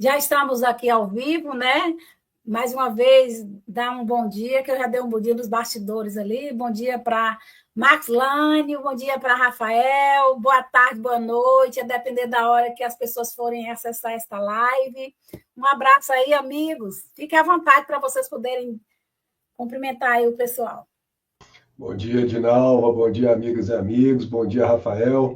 Já estamos aqui ao vivo, né? Mais uma vez, dar um bom dia, que eu já dei um bom dia nos bastidores ali. Bom dia para Max Lânio, bom dia para Rafael, boa tarde, boa noite, a depender da hora que as pessoas forem acessar esta live. Um abraço aí, amigos. Fiquem à vontade para vocês poderem cumprimentar aí o pessoal. Bom dia, Dinalva, bom dia, amigas e amigos, bom dia, Rafael.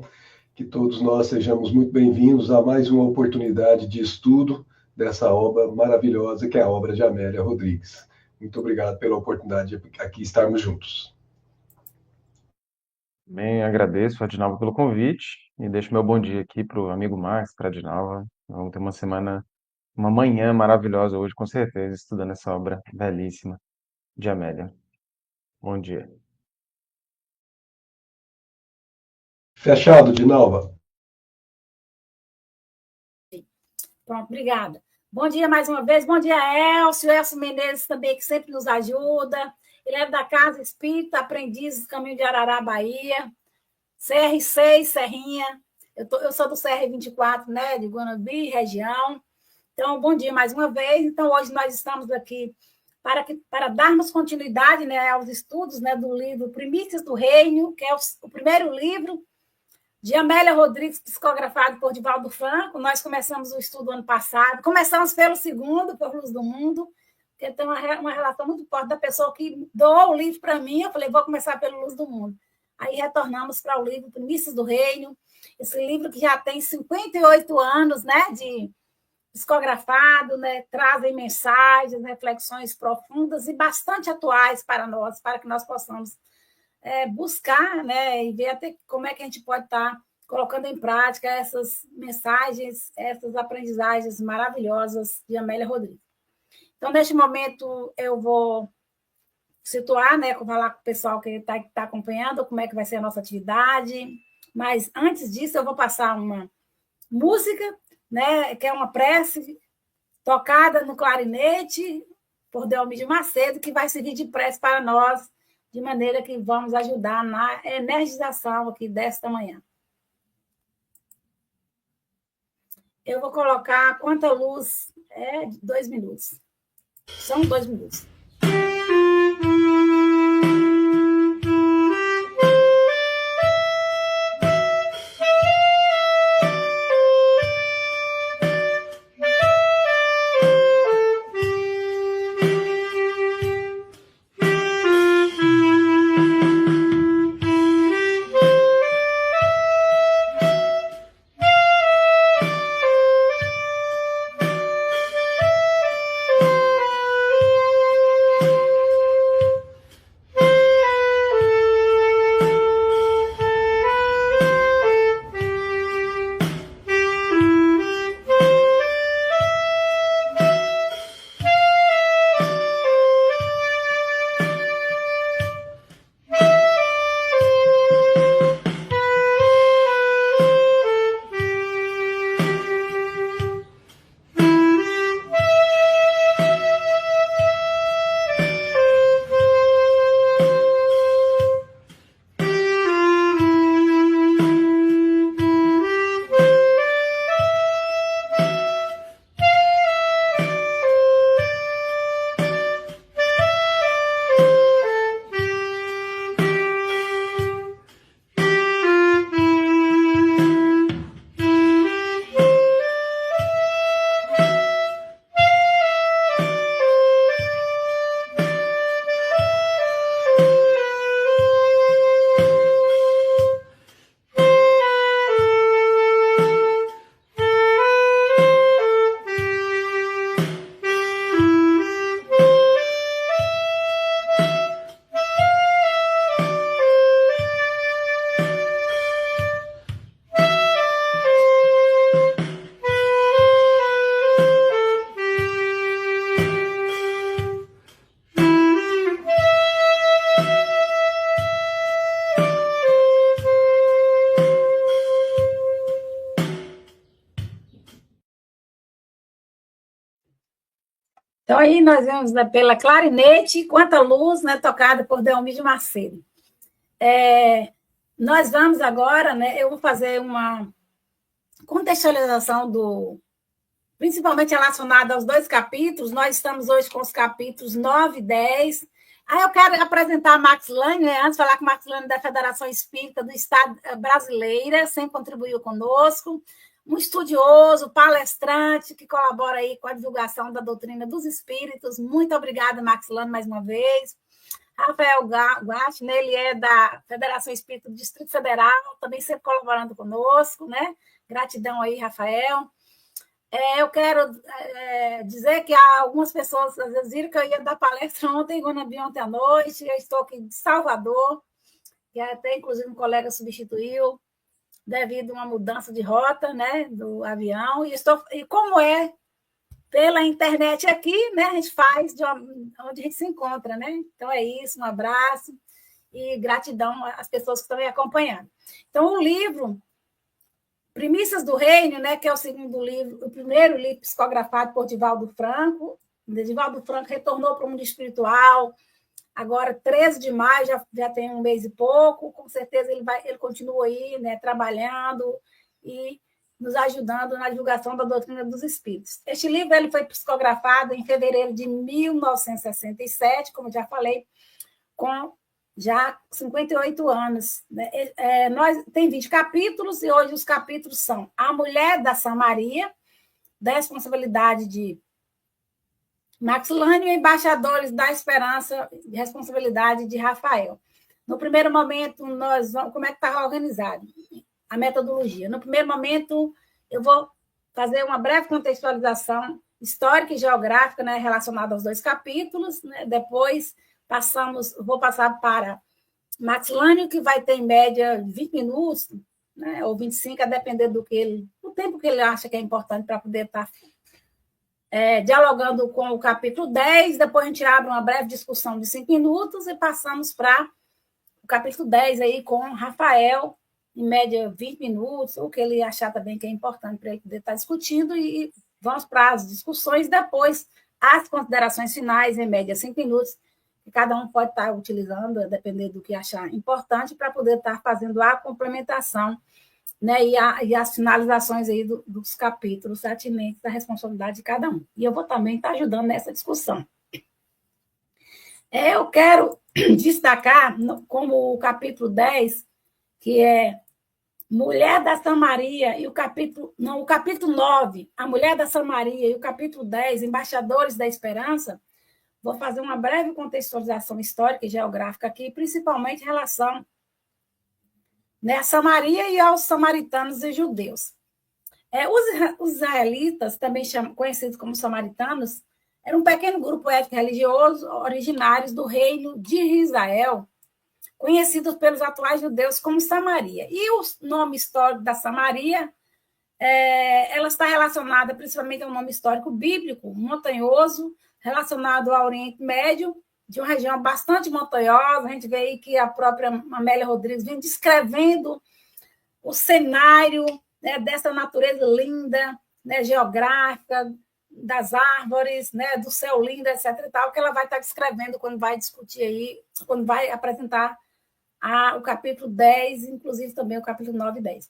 Que todos nós sejamos muito bem-vindos a mais uma oportunidade de estudo dessa obra maravilhosa que é a obra de Amélia Rodrigues. Muito obrigado pela oportunidade de aqui estarmos juntos. Bem, agradeço a Dinalva pelo convite e deixo meu bom dia aqui para o amigo Max, para a Dinalva. Vamos ter uma manhã maravilhosa hoje, com certeza, estudando essa obra belíssima de Amélia. Bom dia. Fechado, Dinalva? Pronto, obrigada. Bom dia mais uma vez. Bom dia, Elcio Menezes também, que sempre nos ajuda. Ele é da Casa Espírita, Aprendizes, Caminho de Arará, Bahia. CR6, Serrinha. Eu sou do CR24, né, de Guanabi, região. Então, bom dia mais uma vez. Então, hoje nós estamos aqui para darmos continuidade, né, aos estudos, né, do livro Primícias do Reino, que é o primeiro livro de Amélia Rodrigues, psicografado por Divaldo Franco. Nós começamos o estudo ano passado. Começamos pelo segundo, por Luz do Mundo, porque tem uma relação muito forte da pessoa que doou o livro para mim. Eu falei, vou começar pelo Luz do Mundo. Aí retornamos para o livro Primícias do Reino, esse livro que já tem 58 anos, né, de psicografado, né, trazem mensagens, reflexões profundas e bastante atuais para nós, para que nós possamos buscar, né, e ver até como é que a gente pode estar colocando em prática essas mensagens, essas aprendizagens maravilhosas de Amélia Rodrigues. Então, neste momento, eu vou situar, né, falar com o pessoal que está acompanhando como é que vai ser a nossa atividade, mas antes disso eu vou passar uma música, né, que é uma prece tocada no clarinete por Delmídio Macedo, que vai servir de prece para nós, de maneira que vamos ajudar na energização aqui desta manhã. Eu vou colocar quanta luz é 2 minutos. São 2 minutos. Então, aí nós vemos, né, pela clarinete, Quanta Luz, né, tocada por Delmídio Macedo. Nós vamos agora, né, eu vou fazer uma contextualização do principalmente relacionada aos 2 capítulos. Nós estamos hoje com os capítulos 9 e 10. Aí eu quero apresentar a Max Lane, né? Antes de falar com a Max Lane da Federação Espírita do Estado brasileira, sempre contribuiu conosco. Um estudioso, palestrante, que colabora aí com a divulgação da doutrina dos espíritos. Muito obrigada, Max Lane, mais uma vez. Rafael Guache, né? Ele é da Federação Espírita do Distrito Federal, também sempre colaborando conosco, né? Gratidão aí, Rafael. Eu quero dizer que algumas pessoas às vezes viram que eu ia dar palestra ontem à noite. Eu estou aqui de Salvador, que até inclusive um colega substituiu, devido a uma mudança de rota, né, do avião. E como é pela internet aqui, né, a gente faz de onde a gente se encontra, né? Então é isso, um abraço e gratidão às pessoas que estão me acompanhando. Então, o livro Primícias do Reino, né, que é o segundo livro, o primeiro livro psicografado por Divaldo Franco. Divaldo Franco retornou para o mundo espiritual, agora 13 de maio, já tem um mês e pouco. Com certeza ele continua aí, né, trabalhando e nos ajudando na divulgação da doutrina dos espíritos. Este livro ele foi psicografado em fevereiro de 1967, como já falei, com já 58 anos. Né? Tem 20 capítulos, e hoje os capítulos são A Mulher da Samaria, da responsabilidade de Max Lane, e Embaixadores da Esperança, de responsabilidade de Rafael. No primeiro momento, como é que está organizado? A metodologia. No primeiro momento, eu vou fazer uma breve contextualização histórica e geográfica, né, relacionada aos 2 capítulos. Né? Depois, vou passar para Max Lane, que vai ter, em média, 20 minutos, né, ou 25, a depender do tempo que ele acha que é importante para poder estar dialogando com o capítulo 10. Depois a gente abre uma breve discussão de 5 minutos e passamos para o capítulo 10 aí com Rafael, em média 20 minutos, o que ele achar também que é importante para ele poder estar discutindo, e vamos para as discussões, depois as considerações finais, em média 5 minutos, que cada um pode estar utilizando, a depender do que achar importante, para poder estar fazendo a complementação, né, e as finalizações aí dos capítulos atinentes da responsabilidade de cada um. E eu vou também estar ajudando nessa discussão. Eu quero destacar, como o capítulo 10, que é Mulher da Samaria, e o capítulo 9, A Mulher da Samaria, e o capítulo 10, Embaixadores da Esperança. Vou fazer uma breve contextualização histórica e geográfica aqui, principalmente em relação, né, a Samaria e aos samaritanos e judeus. Os israelitas, também conhecidos como samaritanos, eram um pequeno grupo étnico religioso originários do reino de Israel, conhecidos pelos atuais judeus como Samaria. E o nome histórico da Samaria, ela está relacionada principalmente ao nome histórico bíblico, montanhoso, relacionado ao Oriente Médio, de uma região bastante montanhosa. A gente vê aí que a própria Amélia Rodrigues vem descrevendo o cenário, né, dessa natureza linda, né, geográfica, das árvores, né, do céu lindo, etc. e tal, que ela vai estar descrevendo quando vai discutir aí, quando vai apresentar o capítulo 10, inclusive também o capítulo 9 e 10.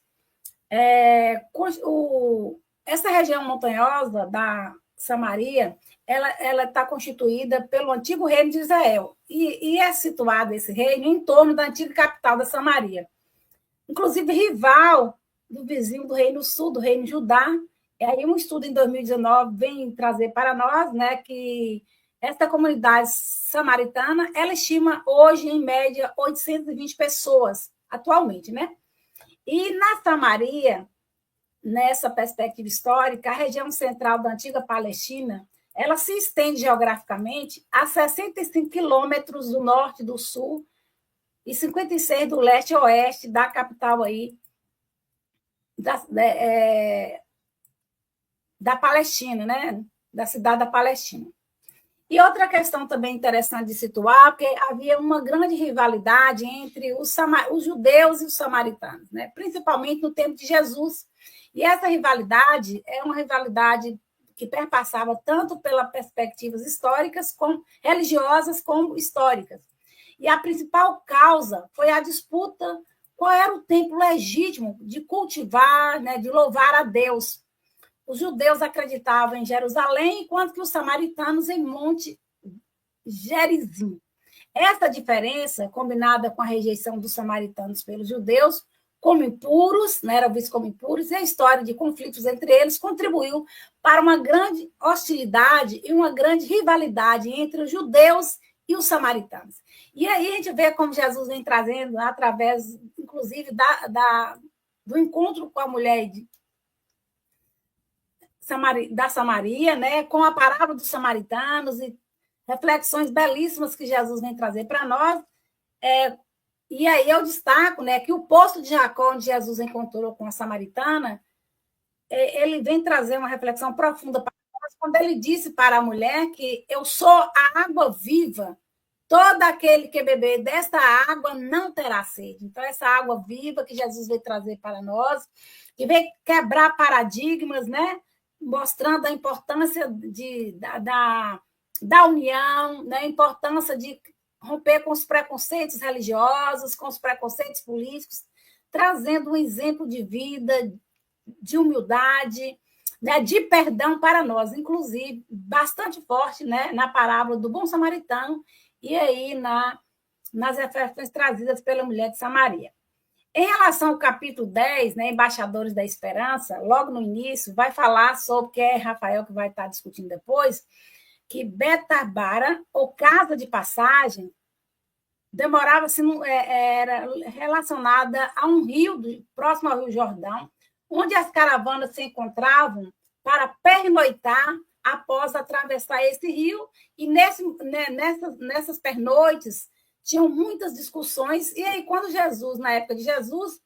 Essa região montanhosa da Samaria, ela está constituída pelo antigo reino de Israel, e é situado esse reino em torno da antiga capital da Samaria, inclusive rival do vizinho do reino sul, do reino Judá. E aí um estudo em 2019 vem trazer para nós, né, que essa comunidade samaritana, ela estima hoje, em média, 820 pessoas, atualmente, né? E na Samaria, nessa perspectiva histórica, a região central da antiga Palestina, ela se estende geograficamente a 65 quilômetros do norte e do sul e 56 do leste a oeste da capital aí, da Palestina, né? Da cidade da Palestina. E outra questão também interessante de situar, porque havia uma grande rivalidade entre os judeus e os samaritanos, né? Principalmente no tempo de Jesus. E essa rivalidade é uma rivalidade que perpassava tanto pelas perspectivas históricas, como religiosas, como históricas. E a principal causa foi a disputa qual era o templo legítimo de cultivar, né, de louvar a Deus. os judeus acreditavam em Jerusalém, enquanto que os samaritanos em Monte Gerizim. Essa diferença, combinada com a rejeição dos samaritanos pelos judeus, como impuros, né, eram vistos como impuros, e a história de conflitos entre eles contribuiu para uma grande hostilidade e uma grande rivalidade entre os judeus e os samaritanos. E aí a gente vê como Jesus vem trazendo, através, inclusive, do encontro com a mulher da Samaria, né, com a parábola dos samaritanos e reflexões belíssimas que Jesus vem trazer para nós. E aí eu destaco, né, que o poço de Jacó, onde Jesus encontrou com a samaritana, ele vem trazer uma reflexão profunda para nós, quando ele disse para a mulher que eu sou a água viva, todo aquele que beber desta água não terá sede. Então, essa água viva que Jesus veio trazer para nós, que veio quebrar paradigmas, né, mostrando a importância da união, né, a importância de romper com os preconceitos religiosos, com os preconceitos políticos, trazendo um exemplo de vida, de humildade, né, de perdão para nós, inclusive, bastante forte, né, na parábola do bom samaritano e aí nas reflexões trazidas pela mulher de Samaria. Em relação ao capítulo 10, né, Embaixadores da Esperança, logo no início, vai falar sobre, que é Rafael que vai estar discutindo depois, que Betarbara, ou casa de passagem, era relacionada a um rio próximo ao Rio Jordão, onde as caravanas se encontravam para pernoitar após atravessar esse rio, e nessas pernoites tinham muitas discussões, e aí quando Jesus, na época de Jesus,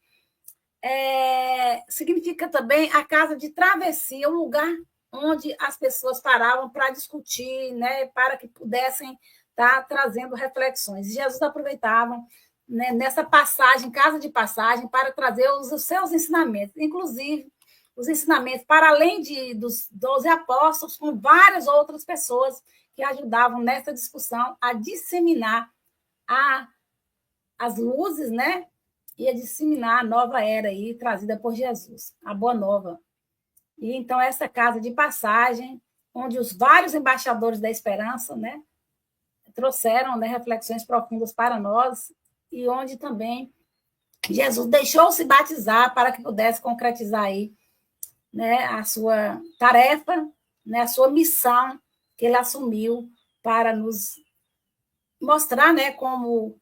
significa também a casa de travessia, um lugar onde as pessoas paravam para discutir, né, para que pudessem estar trazendo reflexões. E Jesus aproveitava, né, nessa passagem, casa de passagem, para trazer os seus ensinamentos, inclusive os ensinamentos para além dos 12 apóstolos, com várias outras pessoas que ajudavam nessa discussão a disseminar as luzes, né, e a disseminar a nova era aí, trazida por Jesus, a boa nova. E então essa casa de passagem, onde os vários embaixadores da esperança, né, trouxeram, né, reflexões profundas para nós, e onde também Jesus deixou-se batizar para que pudesse concretizar aí, né, a sua tarefa, né, a sua missão que ele assumiu para nos mostrar, né, como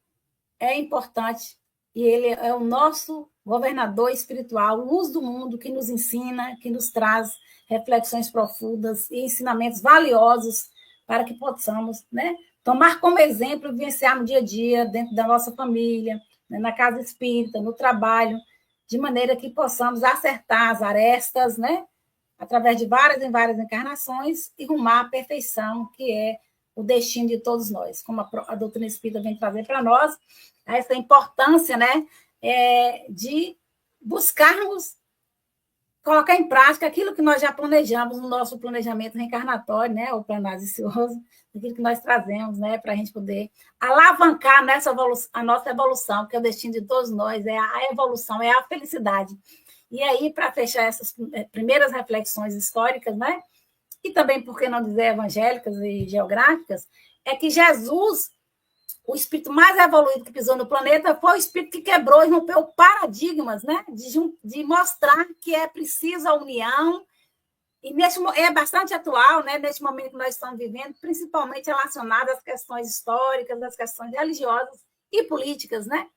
é importante, e ele é o nosso governador espiritual, luz do mundo, que nos ensina, que nos traz reflexões profundas e ensinamentos valiosos para que possamos, né, tomar como exemplo e vivenciar no dia a dia, dentro da nossa família, né, na casa espírita, no trabalho, de maneira que possamos acertar as arestas, né, através de várias e várias encarnações, e rumar à perfeição, que é o destino de todos nós, como a doutrina espírita vem trazer para nós, essa importância, né, de buscarmos colocar em prática aquilo que nós já planejamos no nosso planejamento reencarnatório, né, o planazicioso, aquilo que nós trazemos, né, para a gente poder alavancar a nossa evolução, porque o destino de todos nós é a evolução, é a felicidade. E aí, para fechar essas primeiras reflexões históricas, né, e também, por que não dizer, evangélicas e geográficas, é que Jesus, o espírito mais evoluído que pisou no planeta, foi o espírito que quebrou e rompeu paradigmas, né? De mostrar que é preciso a união, e é bastante atual, né? Neste momento que nós estamos vivendo, principalmente relacionado às questões históricas, às questões religiosas e políticas, né?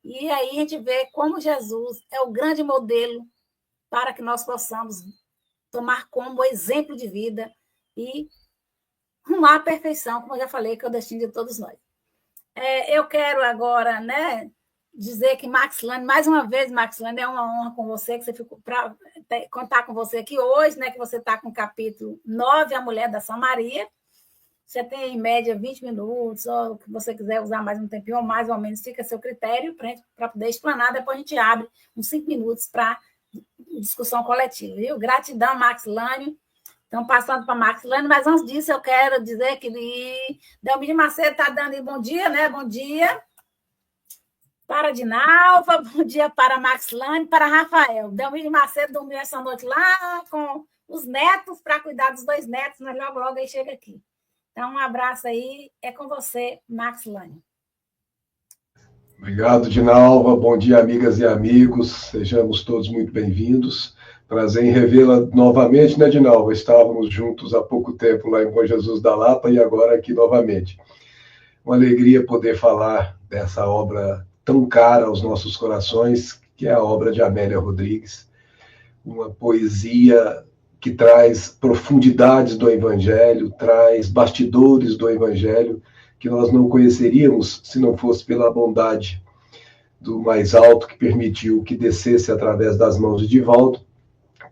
E aí a gente vê como Jesus é o grande modelo para que nós possamos tomar como exemplo de vida e rumar à perfeição, como eu já falei, que é o destino de todos nós. Eu quero agora, né, dizer que Maxilane, mais uma vez, Maxilane, é uma honra com você, que você ficou para contar com você aqui hoje, né, que você está com o capítulo 9, A Mulher da Samaria. Você tem, em média, 20 minutos, ou que você quiser usar mais um tempinho, ou mais ou menos, fica a seu critério para poder explanar. Depois a gente abre uns 5 minutos para discussão coletiva, viu? Gratidão, Maxilane. Então, passando para a Maxilane, mas antes disso, eu quero dizer que Delmir Macedo está dando bom dia, né? Bom dia para Dinalva, bom dia para Maxilane, para Rafael. Delmir Macedo dormiu essa noite lá com os netos para cuidar dos 2 netos, mas logo, logo aí chega aqui. Então, um abraço aí. É com você, Max Lane. Obrigado, Dinalva. Bom dia, amigas e amigos. Sejamos todos muito bem-vindos. Prazer em revê-la novamente, né, Dinalva? Estávamos juntos há pouco tempo lá em Bom Jesus da Lapa e agora aqui novamente. Uma alegria poder falar dessa obra tão cara aos nossos corações, que é a obra de Amélia Rodrigues. Uma poesia que traz profundidades do Evangelho, traz bastidores do Evangelho, que nós não conheceríamos se não fosse pela bondade do mais alto que permitiu que descesse através das mãos de Divaldo,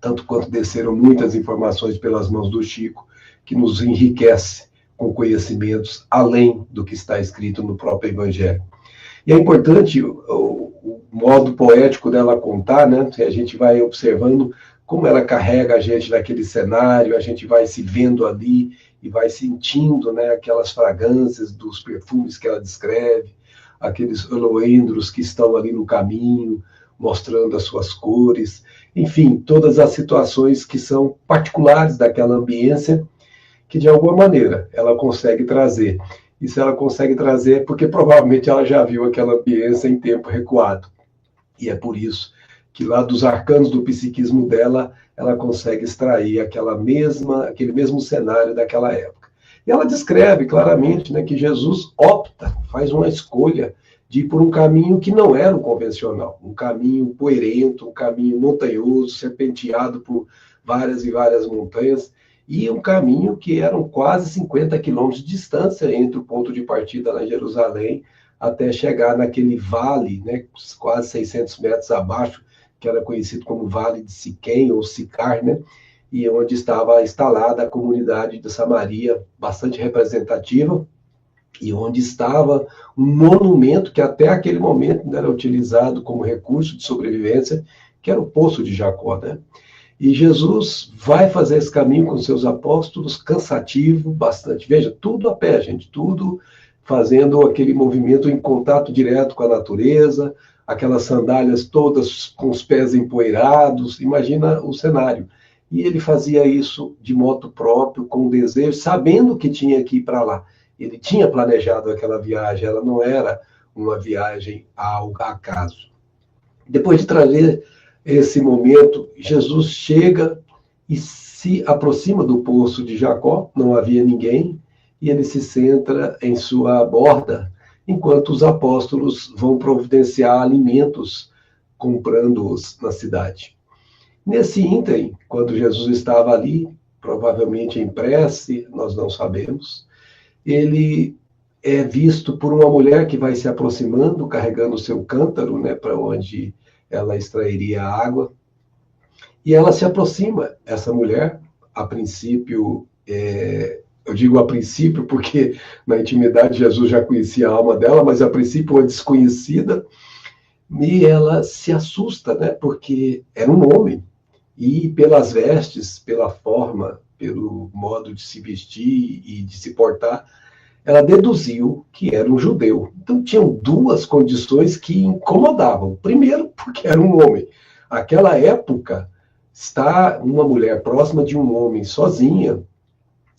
tanto quanto desceram muitas informações pelas mãos do Chico, que nos enriquece com conhecimentos além do que está escrito no próprio Evangelho. E é importante o modo poético dela contar, né? A gente vai observando como ela carrega a gente naquele cenário, a gente vai se vendo ali e vai sentindo, né, aquelas fragrâncias dos perfumes que ela descreve, aqueles oloendros que estão ali no caminho, mostrando as suas cores, enfim, todas as situações que são particulares daquela ambiência que, de alguma maneira, ela consegue trazer. E se ela consegue trazer, é porque provavelmente ela já viu aquela ambiência em tempo recuado. E é por isso que lá dos arcanos do psiquismo dela, ela consegue extrair aquele mesmo cenário daquela época. E ela descreve claramente, né, que Jesus faz uma escolha de ir por um caminho que não era o convencional, um caminho poerento, um caminho montanhoso, serpenteado por várias e várias montanhas, e um caminho que eram quase 50 quilômetros de distância entre o ponto de partida lá em Jerusalém até chegar naquele vale, né, quase 600 metros abaixo, que era conhecido como Vale de Siquém, ou Sicar, né, e onde estava instalada a comunidade de Samaria, bastante representativa, e onde estava um monumento que até aquele momento era utilizado como recurso de sobrevivência, que era o Poço de Jacó, né? E Jesus vai fazer esse caminho com seus apóstolos, cansativo, bastante. Veja, tudo a pé, gente, tudo fazendo aquele movimento em contato direto com a natureza, aquelas sandálias todas com os pés empoeirados, imagina o cenário. E ele fazia isso de moto próprio, com desejo, sabendo que tinha que ir para lá. Ele tinha planejado aquela viagem, ela não era uma viagem ao acaso. Depois de trazer esse momento, Jesus chega e se aproxima do poço de Jacó, não havia ninguém, e ele se centra em sua borda, enquanto os apóstolos vão providenciar alimentos, comprando-os na cidade. Nesse ínterim, quando Jesus estava ali, provavelmente em prece, nós não sabemos, ele é visto por uma mulher que vai se aproximando, carregando o seu cântaro, né, para onde ela extrairia a água. E ela se aproxima, essa mulher, a princípio, eu digo a princípio porque na intimidade Jesus já conhecia a alma dela, mas a princípio uma desconhecida, e ela se assusta, né, porque era um homem, e pelas vestes, pela forma, pelo modo de se vestir e de se portar, ela deduziu que era um judeu. Então, tinham duas condições que incomodavam. Primeiro, porque era um homem. Aquela época, estar uma mulher próxima de um homem sozinha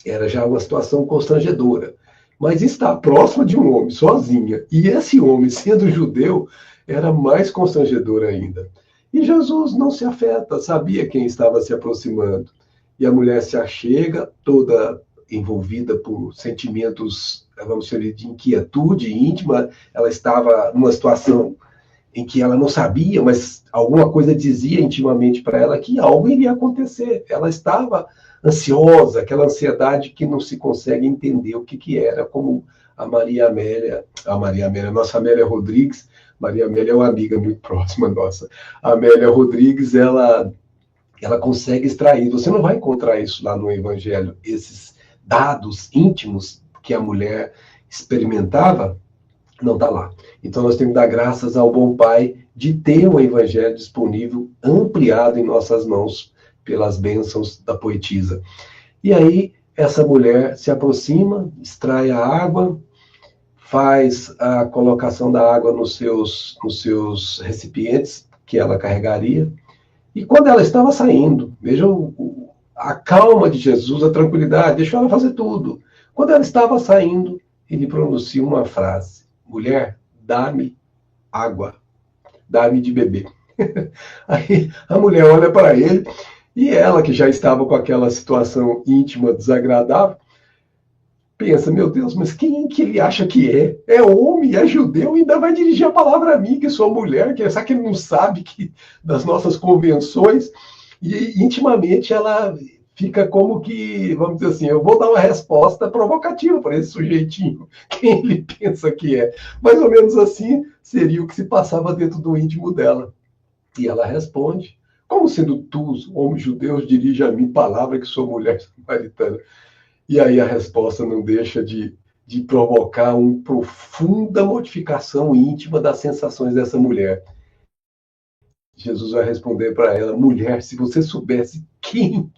era já uma situação constrangedora. Mas estar próxima de um homem sozinha, e esse homem sendo judeu, era mais constrangedor ainda. E Jesus não se afeta, sabia quem estava se aproximando. E a mulher se achega, toda envolvida por sentimentos, vamos dizer, de inquietude íntima. Ela estava numa situação em que ela não sabia, mas alguma coisa dizia intimamente para ela que algo iria acontecer. Ela estava ansiosa, aquela ansiedade que não se consegue entender o que era, como a nossa Amélia Rodrigues. Maria Amélia é uma amiga muito próxima nossa. A Amélia Rodrigues, ela consegue extrair. Você não vai encontrar isso lá no Evangelho, esses dados íntimos que a mulher experimentava, não está lá. Então nós temos que dar graças ao bom Pai de ter o Evangelho disponível, ampliado em nossas mãos pelas bênçãos da poetisa. E aí essa mulher se aproxima, extrai a água, faz a colocação da água nos seus recipientes que ela carregaria, e quando ela estava saindo, vejam a calma de Jesus, a tranquilidade, deixou ela fazer tudo. Quando ela estava saindo, ele pronuncia uma frase: mulher, dá-me água, dá-me de beber. Aí a mulher olha para ele e ela, que já estava com aquela situação íntima desagradável, pensa, meu Deus, mas quem que ele acha que é? É homem, é judeu e ainda vai dirigir a palavra a mim, que sou mulher, que será que ele não sabe que, das nossas convenções? E intimamente ela fica como que, vamos dizer assim, eu vou dar uma resposta provocativa para esse sujeitinho, quem ele pensa que é. Mais ou menos assim seria o que se passava dentro do íntimo dela. E ela responde, como sendo tu, homem judeu, dirige a mim palavra que sou mulher samaritana. E aí a resposta não deixa de provocar uma profunda modificação íntima das sensações dessa mulher. Jesus vai responder para ela, mulher, se você soubesse quem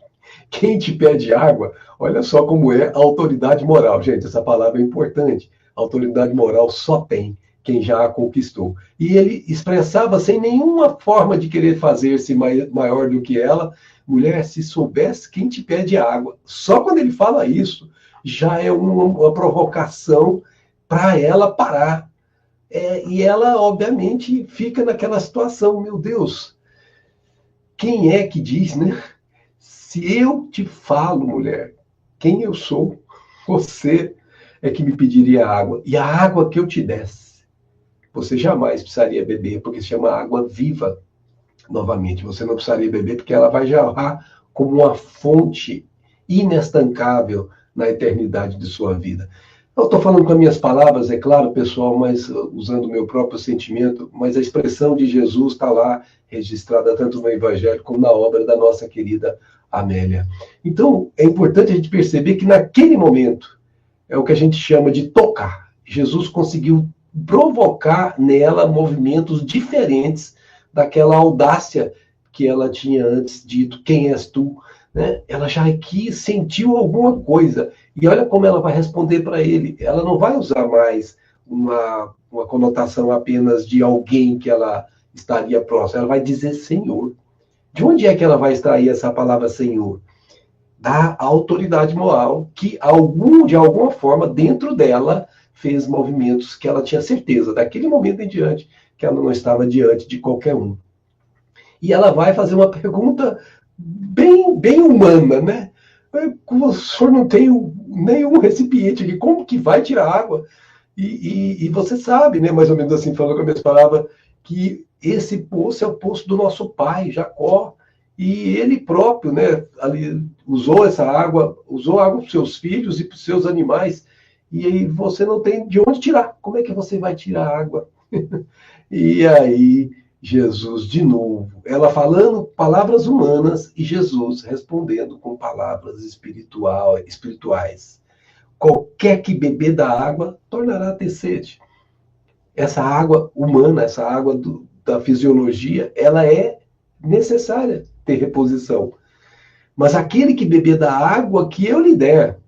te pede água, olha só como é a autoridade moral. Gente, essa palavra é importante. A autoridade moral só tem quem já a conquistou. E ele expressava sem nenhuma forma de querer fazer-se maior do que ela, mulher, se soubesse quem te pede água. Só quando ele fala isso, já é uma provocação para ela parar. E ela, obviamente, fica naquela situação, meu Deus, quem é que diz, né? Se eu te falo, mulher, quem eu sou, você é que me pediria água. E a água que eu te desse, você jamais precisaria beber, porque se chama água viva. Novamente, você não precisaria beber, porque ela vai jorrar como uma fonte inestancável na eternidade de sua vida. Eu estou falando com as minhas palavras, é claro, pessoal, mas usando o meu próprio sentimento, mas a expressão de Jesus está lá registrada tanto no Evangelho como na obra da nossa querida Amélia. Então, é importante a gente perceber que naquele momento, é o que a gente chama de tocar. Jesus conseguiu provocar nela movimentos diferentes daquela audácia que ela tinha antes dito, quem és tu? Né? Ela já aqui sentiu alguma coisa. E olha como ela vai responder para ele. Ela não vai usar mais uma conotação apenas de alguém que ela estaria próxima. Ela vai dizer Senhor. De onde é que ela vai extrair essa palavra Senhor? Da autoridade moral que, de alguma forma, dentro dela, fez movimentos que ela tinha certeza, daquele momento em diante, que ela não estava diante de qualquer um. E ela vai fazer uma pergunta bem humana, né? O senhor não tem nenhum recipiente aqui, como que vai tirar água? E você sabe, né, mais ou menos assim, falando com as minhas palavras, que esse poço é o poço do nosso pai, Jacó, e ele próprio, né, ali usou essa água, usou água para os seus filhos e para os seus animais, e aí você não tem de onde tirar. Como é que você vai tirar água? E aí, Jesus, de novo, ela falando palavras humanas e Jesus respondendo com palavras espirituais. Qualquer que beber da água, tornará a ter sede. Essa água humana, essa água da fisiologia, ela é necessária ter reposição. Mas aquele que beber da água que eu lhe der,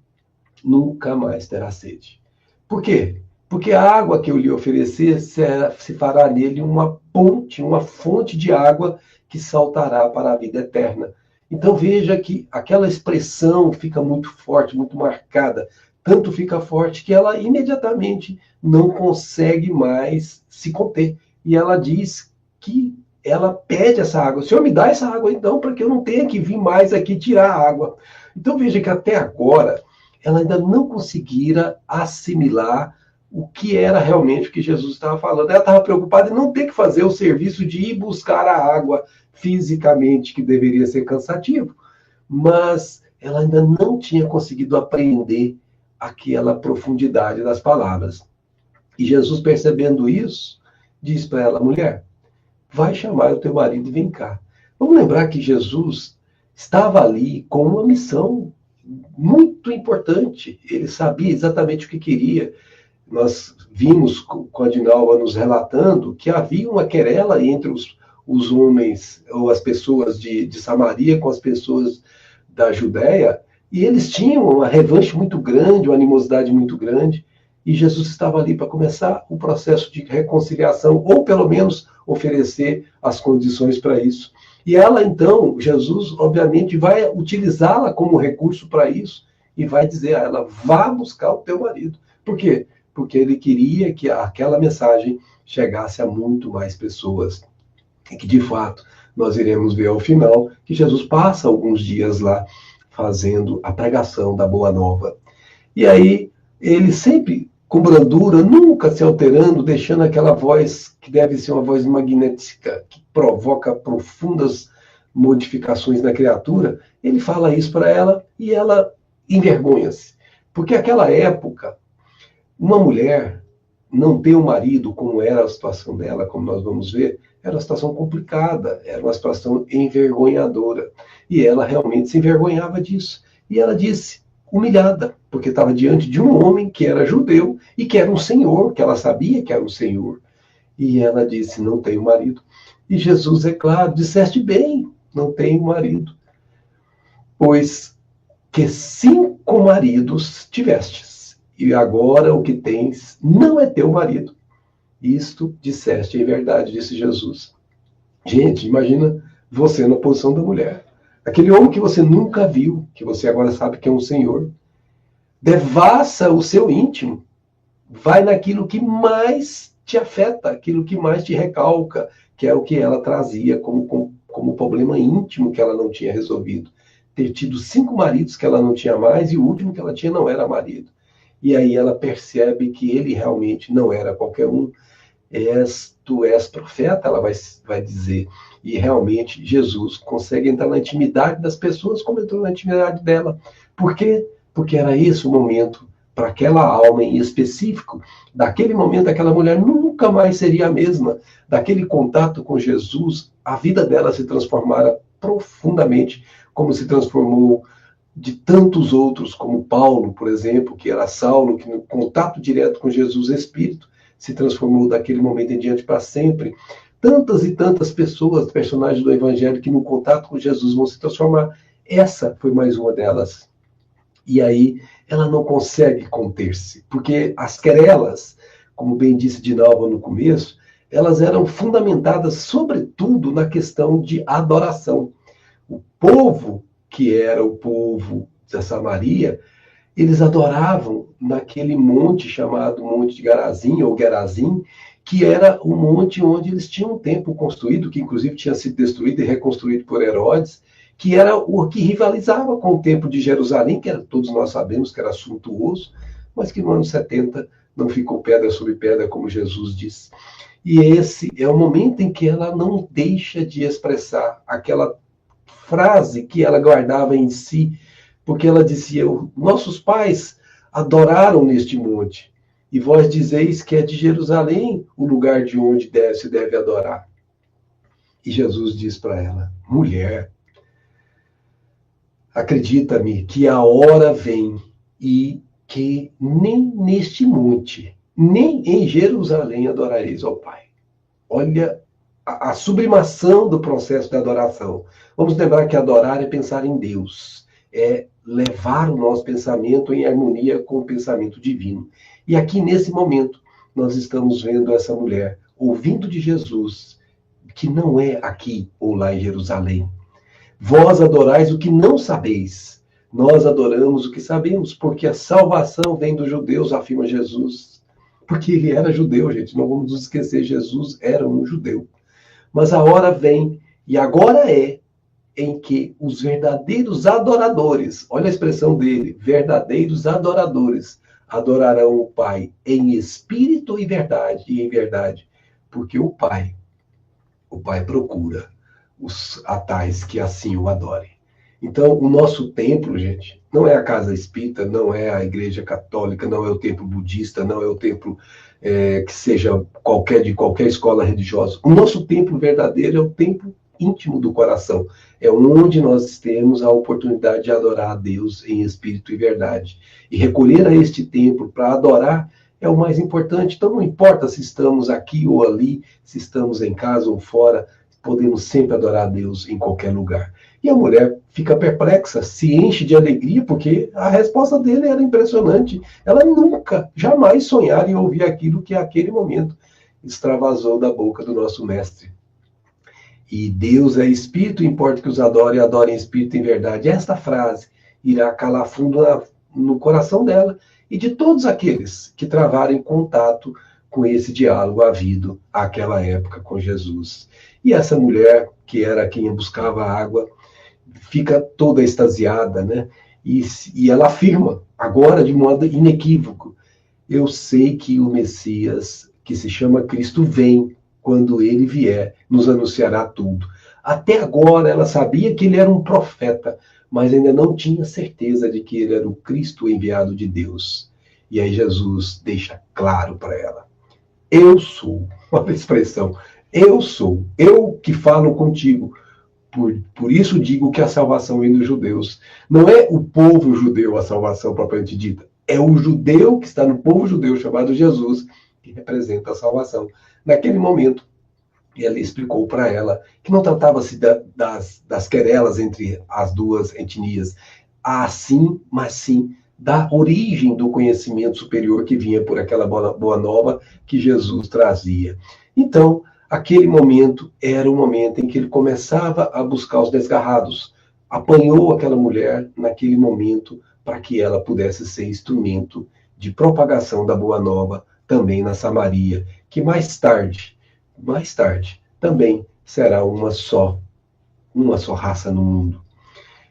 nunca mais terá sede. Por quê? Porque a água que eu lhe oferecer se fará nele uma ponte, uma fonte de água que saltará para a vida eterna. Então veja que aquela expressão fica muito forte, muito marcada. Tanto fica forte que ela imediatamente não consegue mais se conter. E ela diz que ela pede essa água. O Senhor me dá essa água então, para que eu não tenha que vir mais aqui tirar a água. Então veja que até agora ela ainda não conseguira assimilar o que era realmente o que Jesus estava falando. Ela estava preocupada em não ter que fazer o serviço de ir buscar a água fisicamente, que deveria ser cansativo. Mas ela ainda não tinha conseguido aprender aquela profundidade das palavras. E Jesus, percebendo isso, diz para ela, mulher, vai chamar o teu marido e vem cá. Vamos lembrar que Jesus estava ali com uma missão muito importante. Ele sabia exatamente o que queria. Nós vimos com a Dinalva nos relatando que havia uma querela entre os homens, ou as pessoas de Samaria com as pessoas da Judéia, e eles tinham uma revanche muito grande, uma animosidade muito grande, e Jesus estava ali para começar o processo de reconciliação, ou pelo menos oferecer as condições para isso. E ela, então, Jesus, obviamente, vai utilizá-la como recurso para isso e vai dizer a ela, vá buscar o teu marido. Por quê? Porque ele queria que aquela mensagem chegasse a muito mais pessoas. E que, de fato, nós iremos ver ao final que Jesus passa alguns dias lá fazendo a pregação da Boa Nova. E aí, ele sempre com brandura, nunca se alterando, deixando aquela voz que deve ser uma voz magnética, que provoca profundas modificações na criatura, ele fala isso para ela e ela envergonha-se. Porque naquela época, uma mulher não ter um marido, como era a situação dela, como nós vamos ver, era uma situação complicada, era uma situação envergonhadora. E ela realmente se envergonhava disso. E ela disse, humilhada, porque estava diante de um homem que era judeu e que era um senhor, que ela sabia que era um senhor. E ela disse, não tenho marido. E Jesus, é claro, disseste bem, não tenho marido. Pois que 5 maridos tivestes, e agora o que tens não é teu marido. Isto disseste em verdade, disse Jesus. Gente, imagina você na posição da mulher. Aquele homem que você nunca viu, que você agora sabe que é um senhor, devassa o seu íntimo, vai naquilo que mais te afeta, aquilo que mais te recalca, que é o que ela trazia como problema íntimo que ela não tinha resolvido. Ter tido 5 maridos que ela não tinha mais e o último que ela tinha não era marido. E aí ela percebe que ele realmente não era qualquer um. Tu és profeta, ela vai dizer. E realmente Jesus consegue entrar na intimidade das pessoas como entrou na intimidade dela. Por quê? Porque era esse o momento para aquela alma em específico. Daquele momento, aquela mulher nunca mais seria a mesma. Daquele contato com Jesus, a vida dela se transformara profundamente, como se transformou de tantos outros, como Paulo, por exemplo, que era Saulo, que no contato direto com Jesus Espírito, se transformou daquele momento em diante para sempre. Tantas e tantas pessoas, personagens do Evangelho, que no contato com Jesus vão se transformar. Essa foi mais uma delas. E aí ela não consegue conter-se, porque as querelas, como bem disse Dinalva no começo, elas eram fundamentadas, sobretudo, na questão de adoração. O povo, que era o povo da Samaria, eles adoravam naquele monte chamado Monte de Garazim, ou Gerazim, que era o monte onde eles tinham um templo construído, que inclusive tinha sido destruído e reconstruído por Herodes, que era o que rivalizava com o templo de Jerusalém, que todos nós sabemos que era suntuoso, mas que no ano 70 não ficou pedra sobre pedra, como Jesus disse. E esse é o momento em que ela não deixa de expressar aquela frase que ela guardava em si, porque ela dizia, nossos pais adoraram neste monte, e vós dizeis que é de Jerusalém o lugar de onde se deve adorar. E Jesus diz para ela, mulher, acredita-me que a hora vem e que nem neste monte, nem em Jerusalém adorareis ao Pai. Olha a sublimação do processo de adoração. Vamos lembrar que adorar é pensar em Deus, é levar o nosso pensamento em harmonia com o pensamento divino. E aqui, nesse momento, nós estamos vendo essa mulher, ouvindo de Jesus, que não é aqui ou lá em Jerusalém. Vós adorais o que não sabeis. Nós adoramos o que sabemos, porque a salvação vem dos judeus, afirma Jesus. Porque ele era judeu, gente. Não vamos nos esquecer, Jesus era um judeu. Mas a hora vem, e agora é, em que os verdadeiros adoradores, olha a expressão dele, verdadeiros adoradores, adorarão o Pai em espírito e em verdade, porque o Pai procura os tais que assim o adorem. Então, o nosso templo, gente, não é a casa espírita, não é a igreja católica, não é o templo budista, não é o templo que seja de qualquer escola religiosa. O nosso templo verdadeiro é o templo íntimo do coração. É onde nós temos a oportunidade de adorar a Deus em espírito e verdade. E recolher a este templo para adorar é o mais importante. Então, não importa se estamos aqui ou ali, se estamos em casa ou fora, podemos sempre adorar a Deus em qualquer lugar. E a mulher fica perplexa, se enche de alegria, porque a resposta dele era impressionante. Ela nunca, jamais sonhara em ouvir aquilo que é aquele momento extravasou da boca do nosso mestre. E Deus é espírito, importa que os adore e adorem espírito em verdade. Esta frase irá calar fundo no coração dela e de todos aqueles que travarem contato com esse diálogo havido àquela época com Jesus. E essa mulher, que era quem buscava água, fica toda extasiada, né? E ela afirma, agora de modo inequívoco, eu sei que o Messias, que se chama Cristo, vem. Quando ele vier, nos anunciará tudo. Até agora ela sabia que ele era um profeta, mas ainda não tinha certeza de que ele era o Cristo enviado de Deus. E aí Jesus deixa claro para ela: eu sou, olha a expressão, eu sou, eu que falo contigo. Por isso digo que a salvação vem dos judeus. Não é o povo judeu a salvação propriamente dita. É o judeu que está no povo judeu, chamado Jesus, que representa a salvação. Naquele momento, ele explicou para ela que não tratava-se das querelas entre as duas etnias, assim, mas sim da origem do conhecimento superior que vinha por aquela boa nova que Jesus trazia. Então, aquele momento era o momento em que ele começava a buscar os desgarrados. Apanhou aquela mulher naquele momento para que ela pudesse ser instrumento de propagação da boa nova também na Samaria, que mais tarde, também será uma só raça no mundo.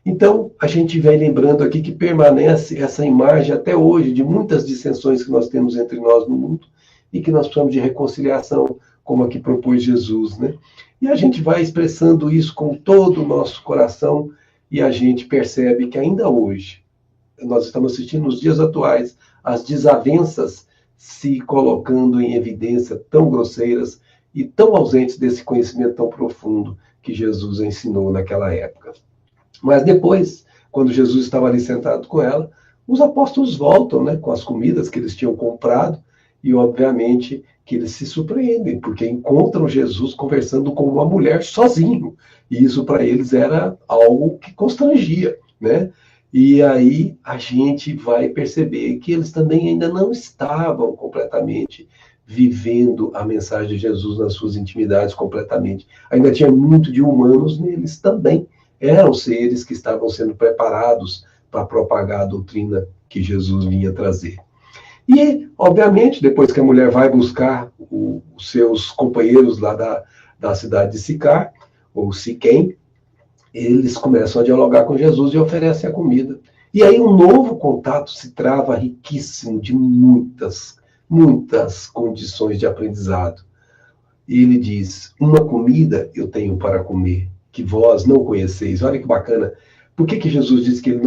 Então, a gente vem lembrando aqui que permanece essa imagem até hoje de muitas dissensões que nós temos entre nós no mundo e que nós precisamos de reconciliação, como aqui propôs Jesus, né? E a gente vai expressando isso com todo o nosso coração e a gente percebe que ainda hoje, nós estamos assistindo nos dias atuais, as desavenças se colocando em evidência tão grosseiras e tão ausentes desse conhecimento tão profundo que Jesus ensinou naquela época. Mas depois, quando Jesus estava ali sentado com ela, os apóstolos voltam, né, com as comidas que eles tinham comprado e, obviamente, que eles se surpreendem, porque encontram Jesus conversando com uma mulher sozinho. E isso para eles era algo que constrangia, né? E aí a gente vai perceber que eles também ainda não estavam completamente vivendo a mensagem de Jesus nas suas intimidades completamente. Ainda tinha muito de humanos neles também. Eram seres que estavam sendo preparados para propagar a doutrina que Jesus vinha trazer. E, obviamente, depois que a mulher vai buscar os seus companheiros lá da cidade de Sicar, ou Siquém, eles começam a dialogar com Jesus e oferecem a comida. E aí um novo contato se trava riquíssimo de muitas condições de aprendizado. E ele diz, uma comida eu tenho para comer, que vós não conheceis. Olha que bacana. Por que Jesus disse que eles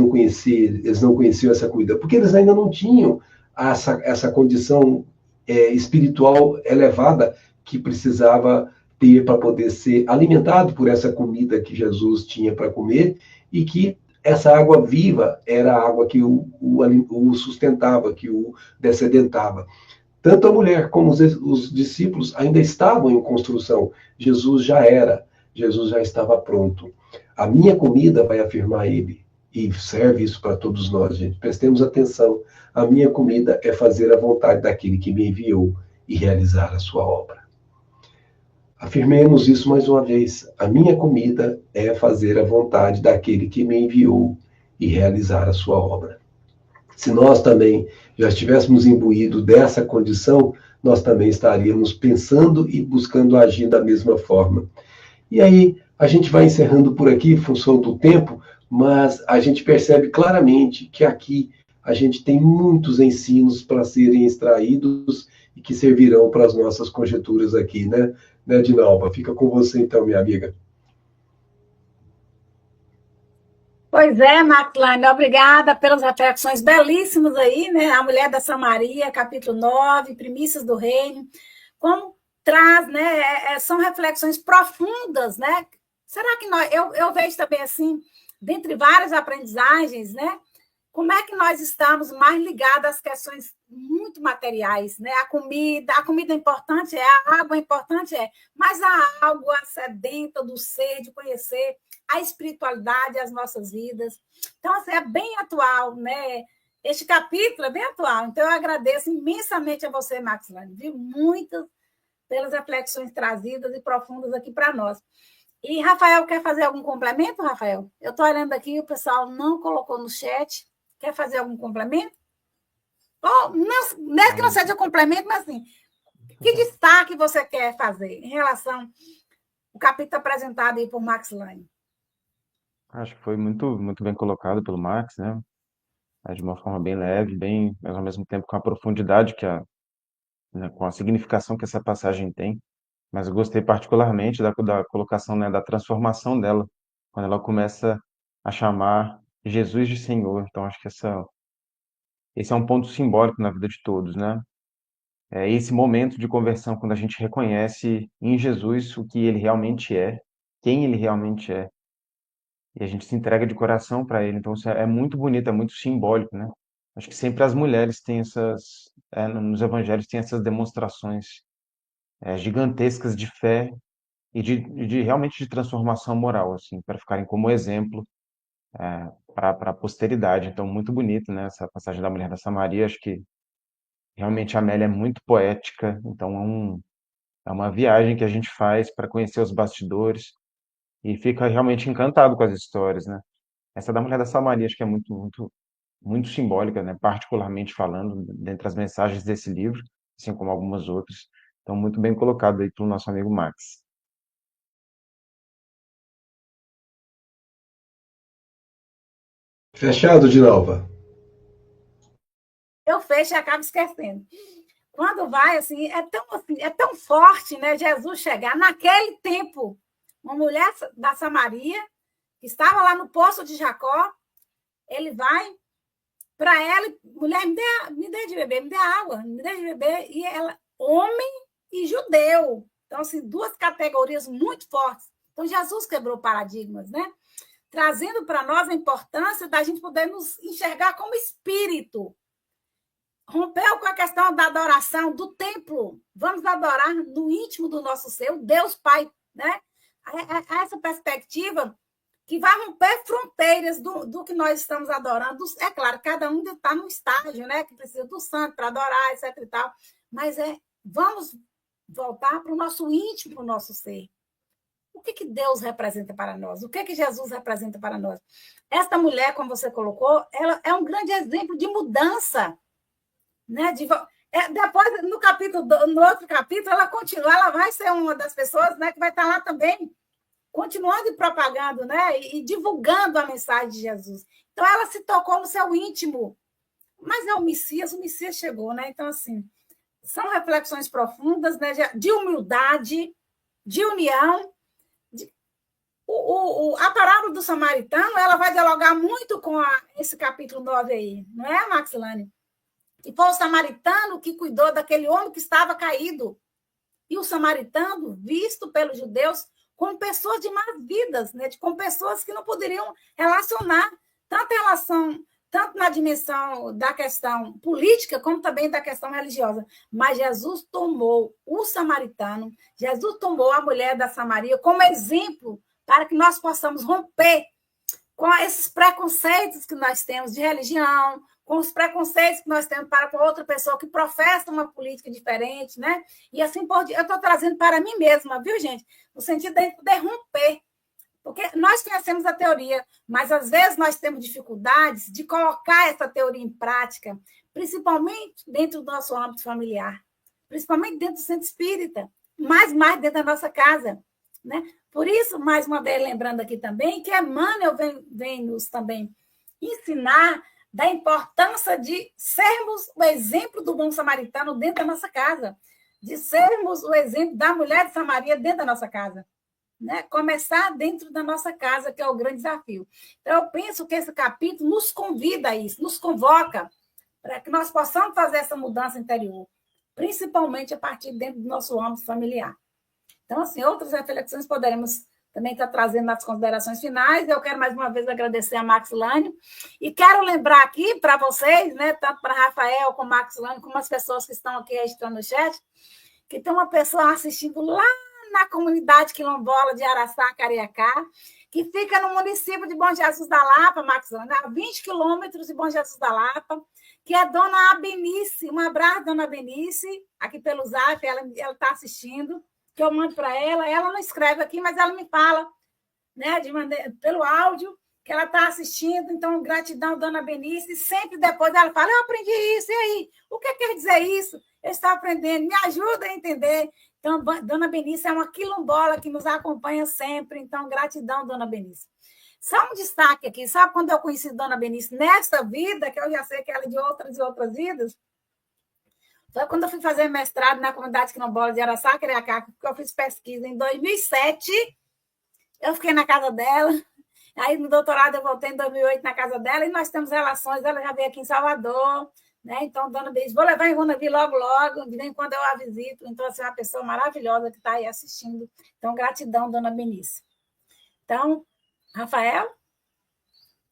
não conheciam essa comida? Porque eles ainda não tinham essa condição espiritual elevada que precisava ter para poder ser alimentado por essa comida que Jesus tinha para comer e que essa água viva era a água que o sustentava, que o descedentava. Tanto a mulher como os discípulos ainda estavam em construção. Jesus já estava pronto. A minha comida, vai afirmar ele, e serve isso para todos nós, gente. Prestemos atenção. A minha comida é fazer a vontade daquele que me enviou e realizar a sua obra. Afirmemos isso mais uma vez. A minha comida é fazer a vontade daquele que me enviou e realizar a sua obra. Se nós também já estivéssemos imbuídos dessa condição, nós também estaríamos pensando e buscando agir da mesma forma. E aí, a gente vai encerrando por aqui, em função do tempo, mas a gente percebe claramente que aqui a gente tem muitos ensinos para serem extraídos e que servirão para as nossas conjecturas aqui, né, Dinalva? Fica com você então, minha amiga. Pois é, Maclane, obrigada pelas reflexões belíssimas aí, né? A Mulher da Samaria, capítulo 9, Primícias do Reino. Como traz, né? São reflexões profundas, né? Será que eu vejo também assim, dentre várias aprendizagens, né? Como é que nós estamos mais ligados às questões muito materiais, né? A comida é importante, a água é importante, mas a água sedenta do ser, de conhecer a espiritualidade, as nossas vidas. Então, assim, é bem atual, né? Este capítulo é bem atual. Então, eu agradeço imensamente a você, Maxilane, viu? Muitas pelas reflexões trazidas e profundas aqui para nós. E Rafael, quer fazer algum complemento, Rafael? Eu estou olhando aqui, o pessoal não colocou no chat. Quer fazer algum complemento? Ou, não é que não seja complemento, mas assim, que destaque você quer fazer em relação ao capítulo apresentado aí por Max Lane? Acho que foi muito bem colocado pelo Max, né? De uma forma bem leve, mas ao mesmo tempo com a profundidade né, com a significação que essa passagem tem. Mas eu gostei particularmente da colocação, né, da transformação dela, quando ela começa a chamar Jesus de Senhor. Então, acho que esse é um ponto simbólico na vida de todos, né? É esse momento de conversão, quando a gente reconhece em Jesus o que ele realmente é, quem ele realmente é, e a gente se entrega de coração para ele. Então, isso é muito bonito, é muito simbólico, né? Acho que sempre as mulheres têm nos evangelhos tem essas demonstrações gigantescas de fé e de realmente de transformação moral, assim, para ficarem como exemplo para a posteridade. Então, muito bonito, né? Essa passagem da mulher da Samaria. Acho que realmente a Amélia é muito poética. Então, é uma viagem que a gente faz para conhecer os bastidores e fica realmente encantado com as histórias, né? Essa da mulher da Samaria acho que é muito simbólica, né? Particularmente falando, dentre as mensagens desse livro, assim como algumas outras. Então, muito bem colocado aí pelo nosso amigo Max. Fechado, Dinalva? Eu fecho e acabo esquecendo. Quando vai, assim, é tão forte, né? Jesus chegar naquele tempo. Uma mulher da Samaria, que estava lá no poço de Jacó, ele vai para ela, mulher, me dê de beber, me dê água, me dê de beber. E ela, homem e judeu. Então, assim, duas categorias muito fortes. Então, Jesus quebrou paradigmas, né? Trazendo para nós a importância da gente poder nos enxergar como espírito. Rompeu com a questão da adoração do templo. Vamos adorar no íntimo do nosso ser, o Deus Pai, né? Essa perspectiva que vai romper fronteiras do que nós estamos adorando. É claro, cada um está num estágio, né? Que precisa do santo para adorar, etc. e tal. Mas vamos voltar para o nosso íntimo, para o nosso ser. O que Deus representa para nós? O que Jesus representa para nós? Esta mulher, como você colocou, ela é um grande exemplo de mudança, né? Depois, no outro capítulo, ela continua, ela vai ser uma das pessoas, né, que vai estar lá também, continuando e propagando, né, e divulgando a mensagem de Jesus. Então, ela se tocou no seu íntimo. Mas o Messias chegou, né? Então, assim, são reflexões profundas, né, de humildade, de união. A parábola do samaritano, ela vai dialogar muito com esse capítulo 9 aí, não é, Maxilane? E foi o samaritano que cuidou daquele homem que estava caído. E o samaritano, visto pelos judeus como pessoas de más vidas, né? Com pessoas que não poderiam relacionar tanto na dimensão da questão política, como também da questão religiosa. Mas Jesus tomou o samaritano, Jesus tomou a mulher da Samaria como exemplo para que nós possamos romper com esses preconceitos que nós temos de religião, com os preconceitos que nós temos para com outra pessoa que professa uma política diferente, né? E assim por diante. Eu estou trazendo para mim mesma, viu, gente? No sentido de poder romper. Porque nós conhecemos a teoria, mas às vezes nós temos dificuldades de colocar essa teoria em prática, principalmente dentro do nosso âmbito familiar, principalmente dentro do centro espírita, mais dentro da nossa casa, né? Por isso, mais uma vez, lembrando aqui também, que Emmanuel vem nos também ensinar da importância de sermos o exemplo do bom samaritano dentro da nossa casa, de sermos o exemplo da mulher de Samaria dentro da nossa casa. Né? Começar dentro da nossa casa, que é o grande desafio. Então, eu penso que esse capítulo nos convida a isso, nos convoca para que nós possamos fazer essa mudança interior, principalmente a partir dentro do nosso âmbito familiar. Então, assim, outras reflexões poderemos também estar trazendo nas considerações finais. Eu quero mais uma vez agradecer a Max Lane e quero lembrar aqui para vocês, né, tanto para Rafael como Max Lane, como as pessoas que estão aqui registrando no chat, que tem uma pessoa assistindo lá na comunidade quilombola de Araçá, Cariacá, que fica no município de Bom Jesus da Lapa, Maxana, a 20 quilômetros de Bom Jesus da Lapa, que é Dona Abenice. Um abraço, Dona Abenice, aqui pelo Zap, ela está assistindo, que eu mando para ela. Ela não escreve aqui, mas ela me fala, né, pelo áudio, que ela está assistindo. Então, gratidão, Dona Benice. E sempre depois ela fala, eu aprendi isso, e aí? O que quer dizer isso? Eu estou aprendendo, me ajuda a entender. Então, Dona Benice é uma quilombola que nos acompanha sempre. Então, gratidão, Dona Benice. Só um destaque aqui, sabe quando eu conheci Dona Benice nessa vida, que eu já sei que ela é de outras e outras vidas? Foi quando eu fui fazer mestrado na comunidade quilombola de Araçá-Criacaca, porque eu fiz pesquisa em 2007. Eu fiquei na casa dela. Aí, no doutorado, eu voltei em 2008 na casa dela, e nós temos relações. Ela já veio aqui em Salvador, né? Então, Dona Benice, vou levar em Runavi logo, logo, de vez em quando eu a visito. Então, assim, é uma pessoa maravilhosa que está aí assistindo. Então, gratidão, Dona Benice. Então, Rafael,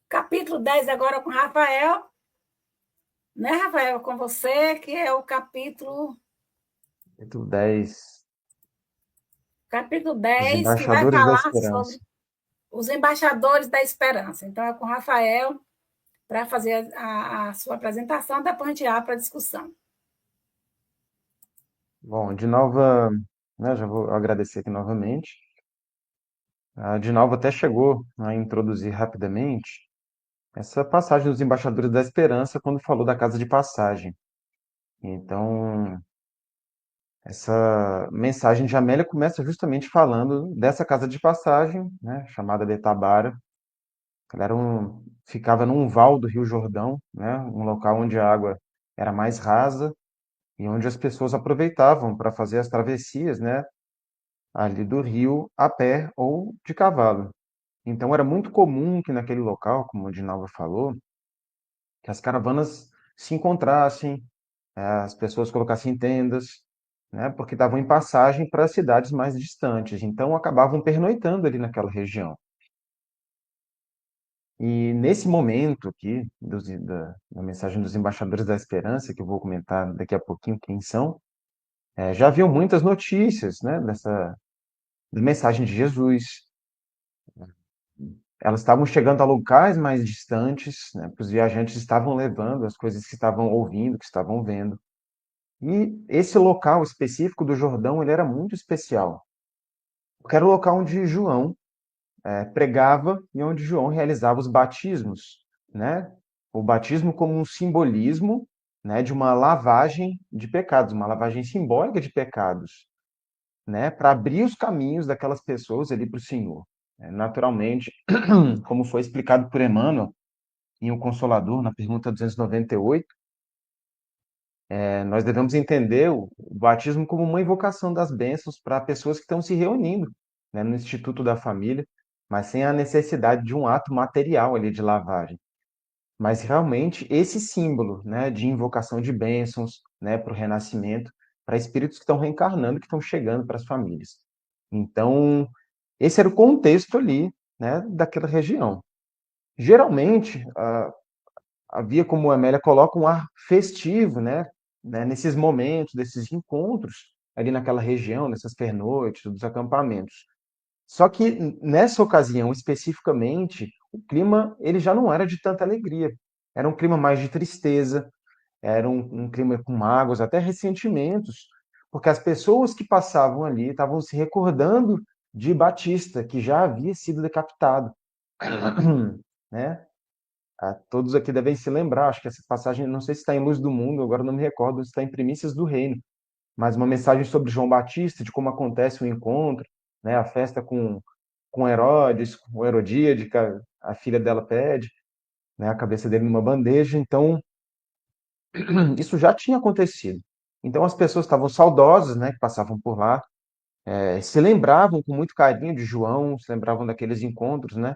capítulo 10 agora com Rafael, né, Rafael? Com você, que é o capítulo Capítulo 10. Capítulo Os 10, que vai Embaixadores da falar Esperança. sobre os embaixadores da esperança. Então, é com Rafael para fazer a sua apresentação, depois a gente abre para a discussão. Bom, de nova, né, já vou agradecer aqui novamente. A Dinalva até chegou a introduzir rapidamente essa passagem dos Embaixadores da Esperança quando falou da casa de passagem. Então, essa mensagem de Amélia começa justamente falando dessa casa de passagem, né, chamada de Tabara. Ela ficava num val do Rio Jordão, né, um local onde a água era mais rasa e onde as pessoas aproveitavam para fazer as travessias, né, ali do rio a pé ou de cavalo. Então era muito comum que naquele local, como o Dinalva falou, que as caravanas se encontrassem, as pessoas colocassem tendas, né, porque estavam em passagem para cidades mais distantes, então acabavam pernoitando ali naquela região. E nesse momento aqui, da mensagem dos Embaixadores da Esperança, que eu vou comentar daqui a pouquinho quem são, já haviam muitas notícias, né, da mensagem de Jesus. Elas estavam chegando a locais mais distantes, né, que os viajantes estavam levando as coisas que estavam ouvindo, que estavam vendo. E esse local específico do Jordão, ele era muito especial, porque era o local onde João pregava e onde João realizava os batismos, né? O batismo como um simbolismo, né, de uma lavagem de pecados, uma lavagem simbólica de pecados, né, para abrir os caminhos daquelas pessoas ali para o Senhor. Naturalmente, como foi explicado por Emmanuel em O Consolador, na pergunta 298, nós devemos entender o batismo como uma invocação das bênçãos para pessoas que estão se reunindo, né, no Instituto da Família, mas sem a necessidade de um ato material ali de lavagem. Mas realmente esse símbolo, né, de invocação de bênçãos, né, para o renascimento, para espíritos que estão reencarnando, que estão chegando para as famílias. Então, esse era o contexto ali, né, daquela região. Geralmente, havia, como a Amélia coloca, um ar festivo, né, nesses momentos, desses encontros ali naquela região, nessas pernoites, dos acampamentos. Só que nessa ocasião especificamente, o clima ele já não era de tanta alegria. Era um clima mais de tristeza, era um clima com mágoas, até ressentimentos, porque as pessoas que passavam ali estavam se recordando de Batista, que já havia sido decapitado, né? Todos aqui devem se lembrar, acho que essa passagem, não sei se está em Luz do Mundo, agora não me recordo se está em Primícias do Reino, mas uma mensagem sobre João Batista, de como acontece o encontro, né, a festa com Herodes, com Herodíade, que a filha dela pede, né, a cabeça dele numa bandeja. Então, isso já tinha acontecido. Então, as pessoas estavam saudosas, né, que passavam por lá, se lembravam com muito carinho de João, se lembravam daqueles encontros, né,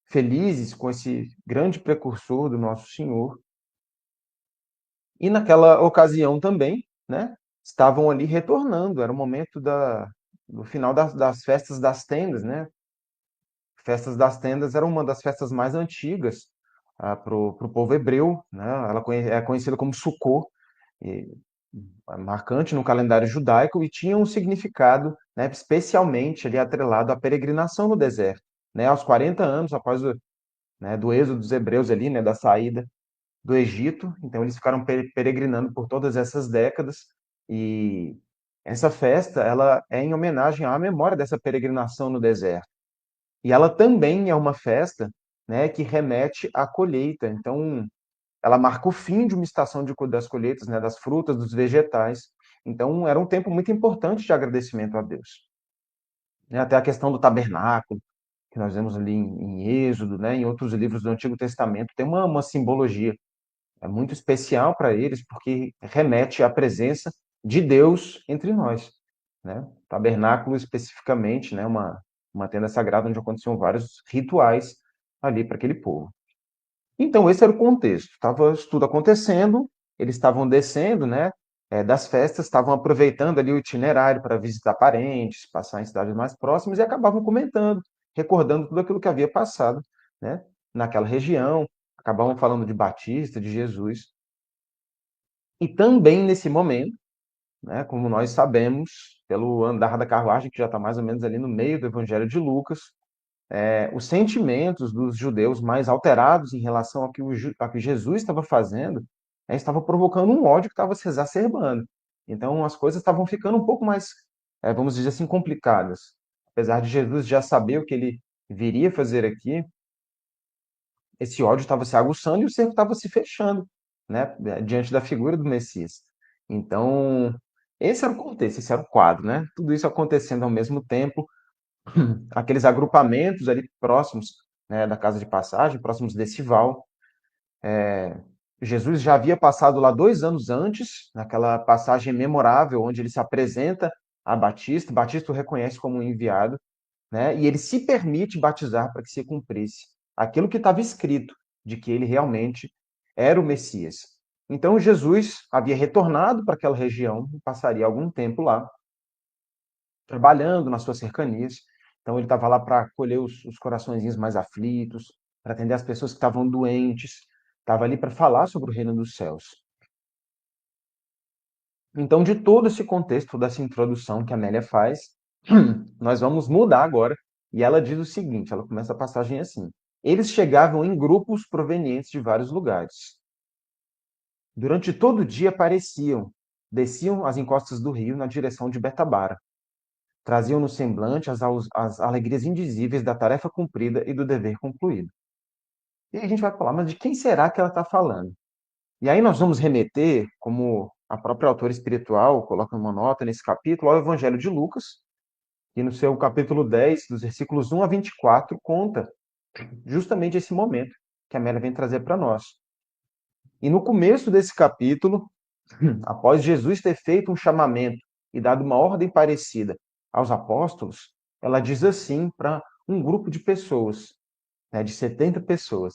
felizes com esse grande precursor do nosso Senhor. E naquela ocasião também, né, estavam ali retornando, era o momento do final das festas das tendas, né? Festas das tendas era uma das festas mais antigas para o povo hebreu, né? Ela é conhecida como Sukkot, e, marcante no calendário judaico e tinha um significado, né, especialmente ali atrelado à peregrinação no deserto. né, aos 40 anos após do êxodo dos hebreus ali, né, da saída do Egito. Então eles ficaram peregrinando por todas essas décadas e essa festa ela é em homenagem à memória dessa peregrinação no deserto. E ela também é uma festa, né, que remete à colheita. Então ela marca o fim de uma estação das colheitas, né, das frutas, dos vegetais. Então era um tempo muito importante de agradecimento a Deus. Né? Até a questão do tabernáculo, que nós vemos ali em Êxodo, né, em outros livros do Antigo Testamento, tem uma simbologia muito especial para eles, porque remete à presença de Deus entre nós, né? Tabernáculo especificamente, né, uma tenda sagrada onde aconteciam vários rituais ali para aquele povo. Então esse era o contexto. Estava tudo acontecendo, eles estavam descendo, né, das festas, estavam aproveitando ali o itinerário para visitar parentes, passar em cidades mais próximas e acabavam comentando, recordando tudo aquilo que havia passado, né, naquela região, acabavam falando de Batista, de Jesus. E também nesse momento, né, como nós sabemos, pelo andar da carruagem, que já está mais ou menos ali no meio do Evangelho de Lucas, os sentimentos dos judeus mais alterados em relação ao que Jesus estava fazendo, estava provocando um ódio que estava se exacerbando. Então as coisas estavam ficando um pouco mais, vamos dizer assim, complicadas. Apesar de Jesus já saber o que ele viria fazer aqui, esse ódio estava se aguçando e o cerco estava se fechando, né, diante da figura do Messias. Então, esse era o contexto, esse era o quadro, né? Tudo isso acontecendo ao mesmo tempo, aqueles agrupamentos ali próximos, né, da casa de passagem, próximos desse val. Jesus já havia passado lá 2 anos antes, naquela passagem memorável, onde ele se apresenta a Batista, Batista o reconhece como um enviado, né? E ele se permite batizar para que se cumprisse aquilo que estava escrito, de que ele realmente era o Messias. Então Jesus havia retornado para aquela região, passaria algum tempo lá, trabalhando nas suas cercanias. Então ele estava lá para acolher os coraçõezinhos mais aflitos, para atender as pessoas que estavam doentes, estava ali para falar sobre o reino dos céus. Então, de todo esse contexto, dessa introdução que a Amélia faz, nós vamos mudar agora. E ela diz o seguinte: ela começa a passagem assim. Eles chegavam em grupos provenientes de vários lugares. Durante todo o dia apareciam, desciam as encostas do rio na direção de Betabara. Traziam no semblante as alegrias indizíveis da tarefa cumprida e do dever concluído. E aí a gente vai falar, mas de quem será que ela está falando? E aí nós vamos remeter, como a própria autora espiritual coloca uma nota nesse capítulo, ao Evangelho de Lucas, que no seu capítulo 10, dos versículos 1 a 24, conta justamente esse momento que a Amélia vem trazer para nós. E no começo desse capítulo, após Jesus ter feito um chamamento e dado uma ordem parecida aos apóstolos, ela diz assim para um grupo de pessoas, né, de 70 pessoas.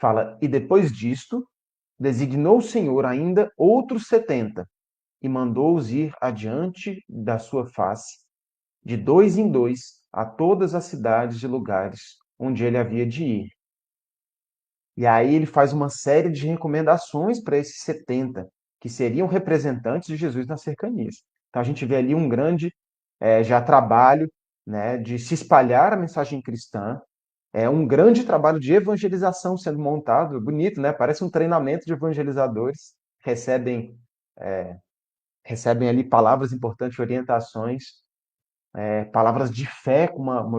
Fala, e depois disto, designou o Senhor ainda outros 70 e mandou-os ir adiante da sua face, de dois em dois, a todas as cidades e lugares onde ele havia de ir. E aí ele faz uma série de recomendações para esses 70, que seriam representantes de Jesus nas cercanias. Então a gente vê ali um grande já trabalho, né, de se espalhar a mensagem cristã, um grande trabalho de evangelização sendo montado, bonito, né? Parece um treinamento de evangelizadores, recebem, recebem ali palavras importantes, orientações, palavras de fé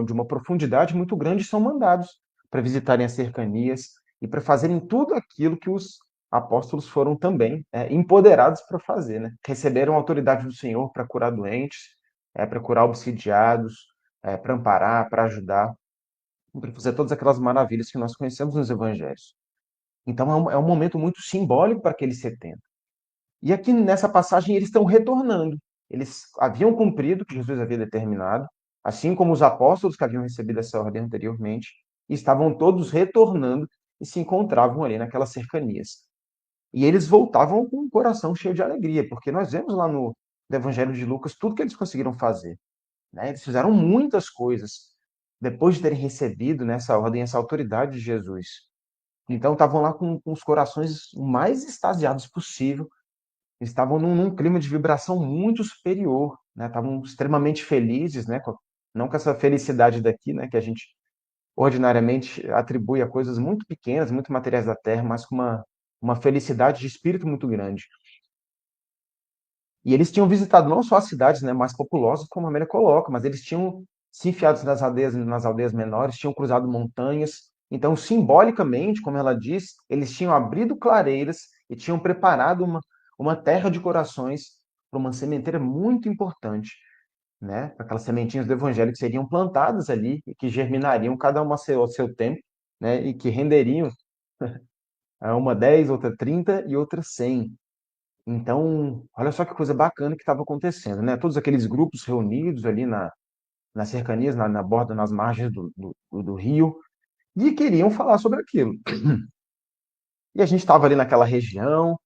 de uma profundidade muito grande, são mandados para visitarem as cercanias e para fazerem tudo aquilo que os apóstolos foram também empoderados para fazer, né? Receberam a autoridade do Senhor para curar doentes, para curar obsidiados, para amparar, para ajudar, para fazer todas aquelas maravilhas que nós conhecemos nos evangelhos. Então é um momento muito simbólico para aqueles 70. E aqui nessa passagem eles estão retornando. Eles haviam cumprido o que Jesus havia determinado, assim como os apóstolos que haviam recebido essa ordem anteriormente, e estavam todos retornando e se encontravam ali naquelas cercanias. E eles voltavam com o coração cheio de alegria, porque nós vemos lá no Evangelho de Lucas tudo que eles conseguiram fazer, né? Eles fizeram muitas coisas depois de terem recebido nessa ordem, essa autoridade de Jesus. Então estavam lá com os corações o mais extasiados possível. Eles estavam num clima de vibração muito superior, né? Estavam extremamente felizes, né? Não com essa felicidade daqui, né? Que a gente ordinariamente atribui a coisas muito pequenas, muito materiais da terra, mas com uma felicidade de espírito muito grande. E eles tinham visitado não só as cidades, né, mais populosas, como a Amélia coloca, mas eles tinham se enfiado nas aldeias menores, tinham cruzado montanhas. Então, simbolicamente, como ela diz, eles tinham abrido clareiras e tinham preparado uma terra de corações para uma sementeira muito importante, né? Aquelas sementinhas do evangelho que seriam plantadas ali e que germinariam cada uma ao seu tempo, né? E que renderiam uma 10, outra 30 e outra 100. Então, olha só que coisa bacana que estava acontecendo, né? Todos aqueles grupos reunidos ali nas cercanias, na borda, nas margens do rio, e queriam falar sobre aquilo. E a gente estava ali naquela região,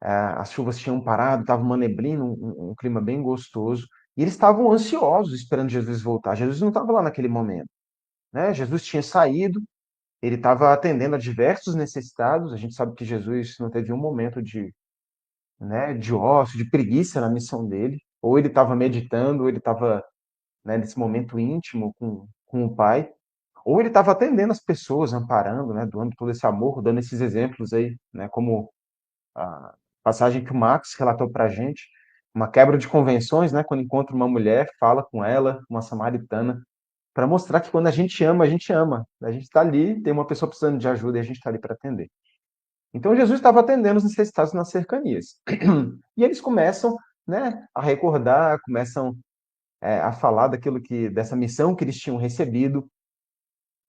as chuvas tinham parado, estava uma neblina, um clima bem gostoso, e eles estavam ansiosos esperando Jesus voltar. Jesus não estava lá naquele momento, né? Jesus tinha saído, ele estava atendendo a diversos necessitados. A gente sabe que Jesus não teve um momento de ócio, de preguiça na missão dele. Ou ele estava meditando, ou ele estava, né, nesse momento íntimo com o Pai, ou ele estava atendendo as pessoas, amparando, né, doando todo esse amor, dando esses exemplos aí, né, como a passagem que o Max relatou para a gente, uma quebra de convenções, né, quando encontra uma mulher, fala com ela, uma samaritana, para mostrar que quando a gente ama, a gente ama. A gente está ali, tem uma pessoa precisando de ajuda e a gente está ali para atender. Então Jesus estava atendendo os necessitados nas cercanias. E eles começam, né, a recordar, começam a falar dessa missão que eles tinham recebido,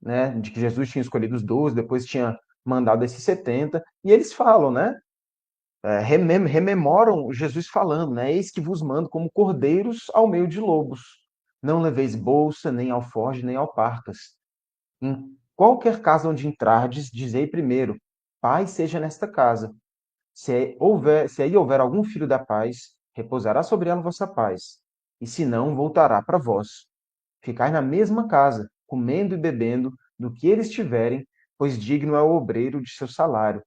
né, de que Jesus tinha escolhido os 12, depois tinha mandado esses 70, e eles falam, né, rememoram Jesus falando, né, eis que vos mando como cordeiros ao meio de lobos. Não leveis bolsa, nem alforje, nem alparcas. Em qualquer casa onde entrardes, dizei primeiro, paz seja nesta casa. Se aí houver algum filho da paz, repousará sobre ela vossa paz, e se não, voltará para vós. Ficai na mesma casa, comendo e bebendo do que eles tiverem, pois digno é o obreiro de seu salário.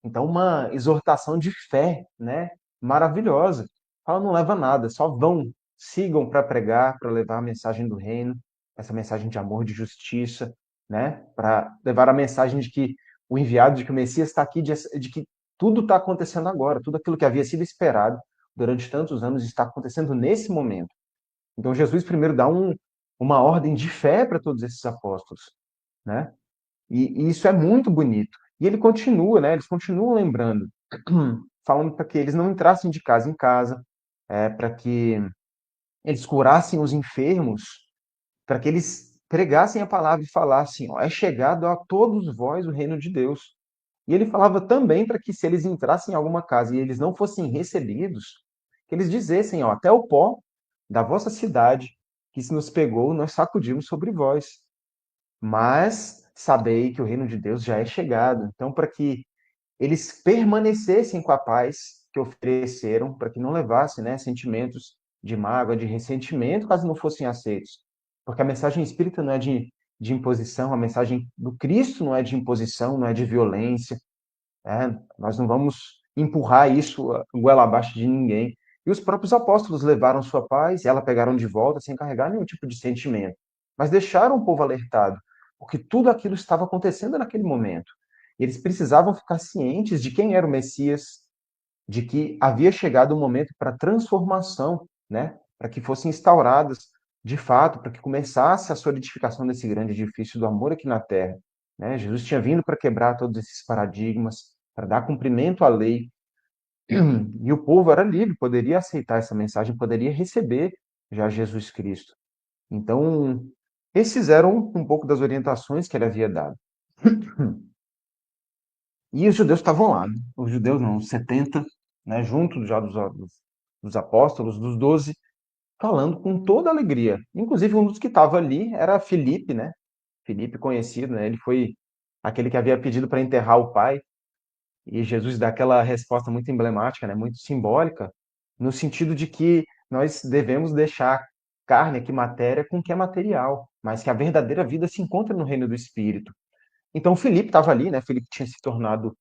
Então, uma exortação de fé, né? Maravilhosa. Fala, não leva nada, só vão, sigam para pregar, para levar a mensagem do reino, essa mensagem de amor, de justiça, né? Para levar a mensagem de que o enviado, de que o Messias está aqui, de que tudo está acontecendo agora, tudo aquilo que havia sido esperado durante tantos anos está acontecendo nesse momento. Então, Jesus primeiro dá uma ordem de fé para todos esses apóstolos, né? E isso é muito bonito. E ele continua, né? Eles continuam lembrando, falando para que eles não entrassem de casa em casa, para que eles curassem os enfermos, para que eles pregassem a palavra e falassem, ó, é chegado a todos vós o reino de Deus. E ele falava também para que se eles entrassem em alguma casa e eles não fossem recebidos, que eles dizessem, ó, até o pó da vossa cidade que se nos pegou, nós sacudimos sobre vós. Mas sabei que o reino de Deus já é chegado. Então, para que eles permanecessem com a paz que ofereceram, para que não levassem, né, sentimentos de mágoa, de ressentimento, caso não fossem aceitos. Porque a mensagem espírita não é de imposição, a mensagem do Cristo não é de imposição, não é de violência. Nós não vamos empurrar isso goela abaixo de ninguém. E os próprios apóstolos levaram sua paz e ela pegaram de volta sem carregar nenhum tipo de sentimento. Mas deixaram o povo alertado, porque tudo aquilo estava acontecendo naquele momento. Eles precisavam ficar cientes de quem era o Messias, de que havia chegado o momento para transformação, né? Para que fossem instauradas de fato, para que começasse a solidificação desse grande edifício do amor aqui na Terra. Né? Jesus tinha vindo para quebrar todos esses paradigmas, para dar cumprimento à lei, e o povo era livre, poderia aceitar essa mensagem, poderia receber já Jesus Cristo. Então, esses eram um pouco das orientações que ele havia dado. E os judeus estavam lá, né? Os judeus não, os 70, né, junto já dos apóstolos, dos 12, falando com toda alegria. Inclusive, um dos que estava ali era Filipe, né? Filipe conhecido, né? Ele foi aquele que havia pedido para enterrar o pai. E Jesus dá aquela resposta muito emblemática, né? Muito simbólica, no sentido de que nós devemos deixar carne, aqui matéria, com o que é material, mas que a verdadeira vida se encontra no reino do Espírito. Então, Filipe estava ali, né? Filipe tinha se tornado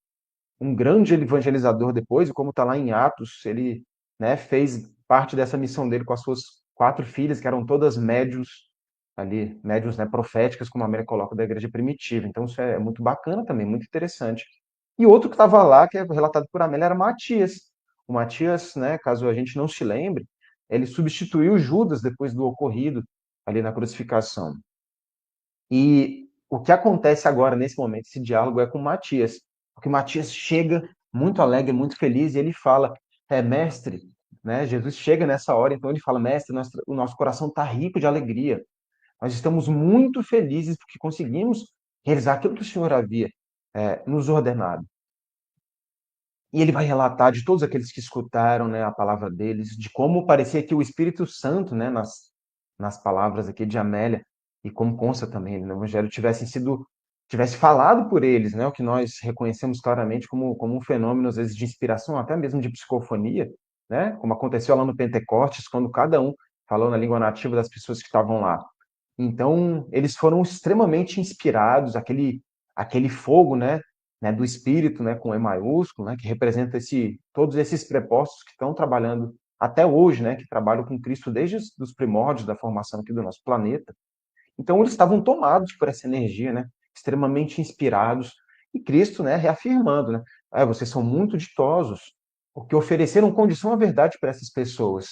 um grande evangelizador depois, e como está lá em Atos, ele, né, fez parte dessa missão dele com as suas 4 filhas, que eram todas médiuns, ali, médiuns, né, proféticas, como a Amélia coloca, da igreja primitiva. Então isso é muito bacana também, muito interessante. E outro que estava lá, que é relatado por Amélia, era Matias. O Matias, né, caso a gente não se lembre, ele substituiu Judas depois do ocorrido ali na crucificação. E o que acontece agora, nesse momento, esse diálogo é com Matias, porque Matias chega muito alegre, muito feliz, e ele fala, mestre, né, Jesus chega nessa hora, então ele fala, mestre, o nosso coração está rico de alegria, nós estamos muito felizes porque conseguimos realizar aquilo que o Senhor havia nos ordenado. E ele vai relatar de todos aqueles que escutaram, né, a palavra deles, de como parecia que o Espírito Santo, né, nas palavras aqui de Amélia, e como consta também no Evangelho, tivesse falado por eles, né, o que nós reconhecemos claramente como um fenômeno, às vezes, de inspiração, até mesmo de psicofonia, né, como aconteceu lá no Pentecostes, quando cada um falou na língua nativa das pessoas que estavam lá. Então, eles foram extremamente inspirados, aquele fogo, né, do espírito, né, com E maiúsculo, né, que representa todos esses prepostos que estão trabalhando até hoje, né, que trabalham com Cristo desde os primórdios da formação aqui do nosso planeta. Então, eles estavam tomados por essa energia, né, extremamente inspirados, e Cristo, né, reafirmando, né, vocês são muito ditosos, porque ofereceram condição à verdade para essas pessoas.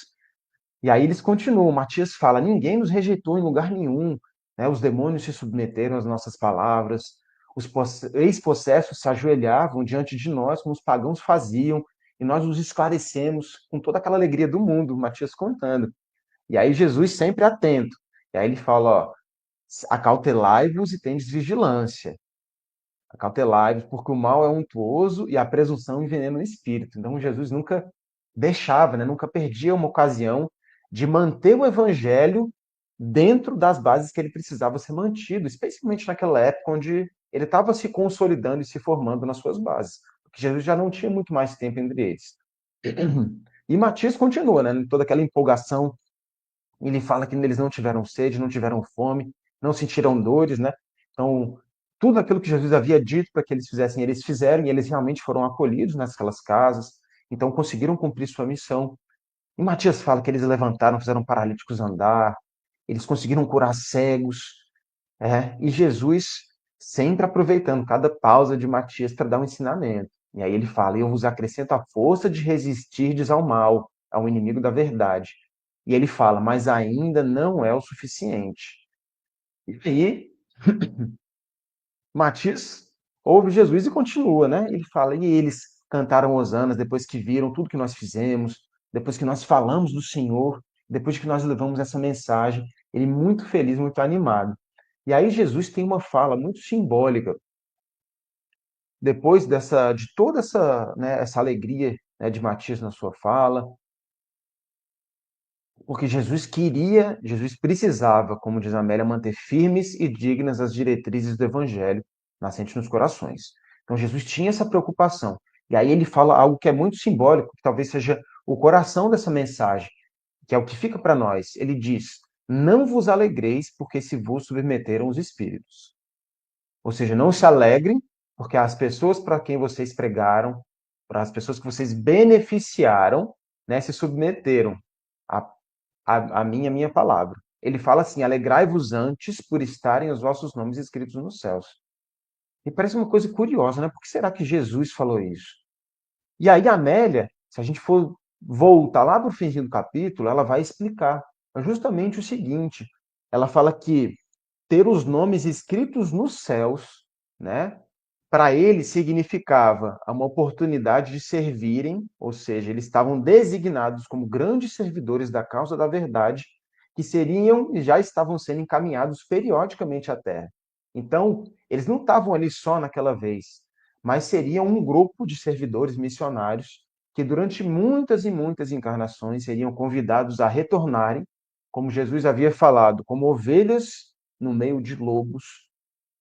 E aí eles continuam. Matias fala: ninguém nos rejeitou em lugar nenhum, né? Os demônios se submeteram às nossas palavras, os ex-possessos se ajoelhavam diante de nós, como os pagãos faziam, e nós os esclarecemos com toda aquela alegria do mundo, Matias contando. E aí Jesus sempre atento. E aí ele fala: ó, acautelai-vos e tendes vigilância. Acautelai-vos, porque o mal é untuoso e a presunção envenena o espírito. Então Jesus nunca deixava, né, nunca perdia uma ocasião de manter o evangelho dentro das bases que ele precisava ser mantido, especialmente naquela época onde ele estava se consolidando e se formando nas suas bases, porque Jesus já não tinha muito mais tempo entre eles. E Matias continua, né, toda aquela empolgação, ele fala que eles não tiveram sede, não tiveram fome, não sentiram dores, né? Então, tudo aquilo que Jesus havia dito para que eles fizessem, eles fizeram, e eles realmente foram acolhidos naquelas casas, então conseguiram cumprir sua missão. E Matias fala que eles levantaram, fizeram paralíticos andar, eles conseguiram curar cegos, e Jesus sempre aproveitando cada pausa de Matias para dar um ensinamento. E aí ele fala: eu vos acrescento a força de resistirdes ao mal, ao inimigo da verdade. E ele fala: mas ainda não é o suficiente. E aí Matias ouve Jesus e continua, né? Ele fala: e eles cantaram hosanas depois que viram tudo que nós fizemos, depois que nós falamos do Senhor, depois que nós levamos essa mensagem. Ele muito feliz, muito animado. E aí Jesus tem uma fala muito simbólica. Depois de toda essa, né, essa alegria, né, de Matias na sua fala, porque Jesus precisava, como diz a Amélia, manter firmes e dignas as diretrizes do Evangelho nascente nos corações. Então Jesus tinha essa preocupação. E aí ele fala algo que é muito simbólico, que talvez seja o coração dessa mensagem, que é o que fica para nós. Ele diz: não vos alegreis porque se vos submeteram os espíritos. Ou seja, não se alegrem porque as pessoas para quem vocês pregaram, para as pessoas que vocês beneficiaram, né, se submeteram a a minha palavra. Ele fala assim: alegrai-vos antes por estarem os vossos nomes escritos nos céus. E parece uma coisa curiosa, né? Por que será que Jesus falou isso? E aí a Amélia, se a gente for voltar lá para o finzinho do capítulo, ela vai explicar justamente o seguinte. Ela fala que ter os nomes escritos nos céus, né? Para ele significava uma oportunidade de servirem, ou seja, eles estavam designados como grandes servidores da causa da verdade, que seriam e já estavam sendo encaminhados periodicamente à Terra. Então, eles não estavam ali só naquela vez, mas seriam um grupo de servidores missionários que durante muitas e muitas encarnações seriam convidados a retornarem, como Jesus havia falado, como ovelhas no meio de lobos,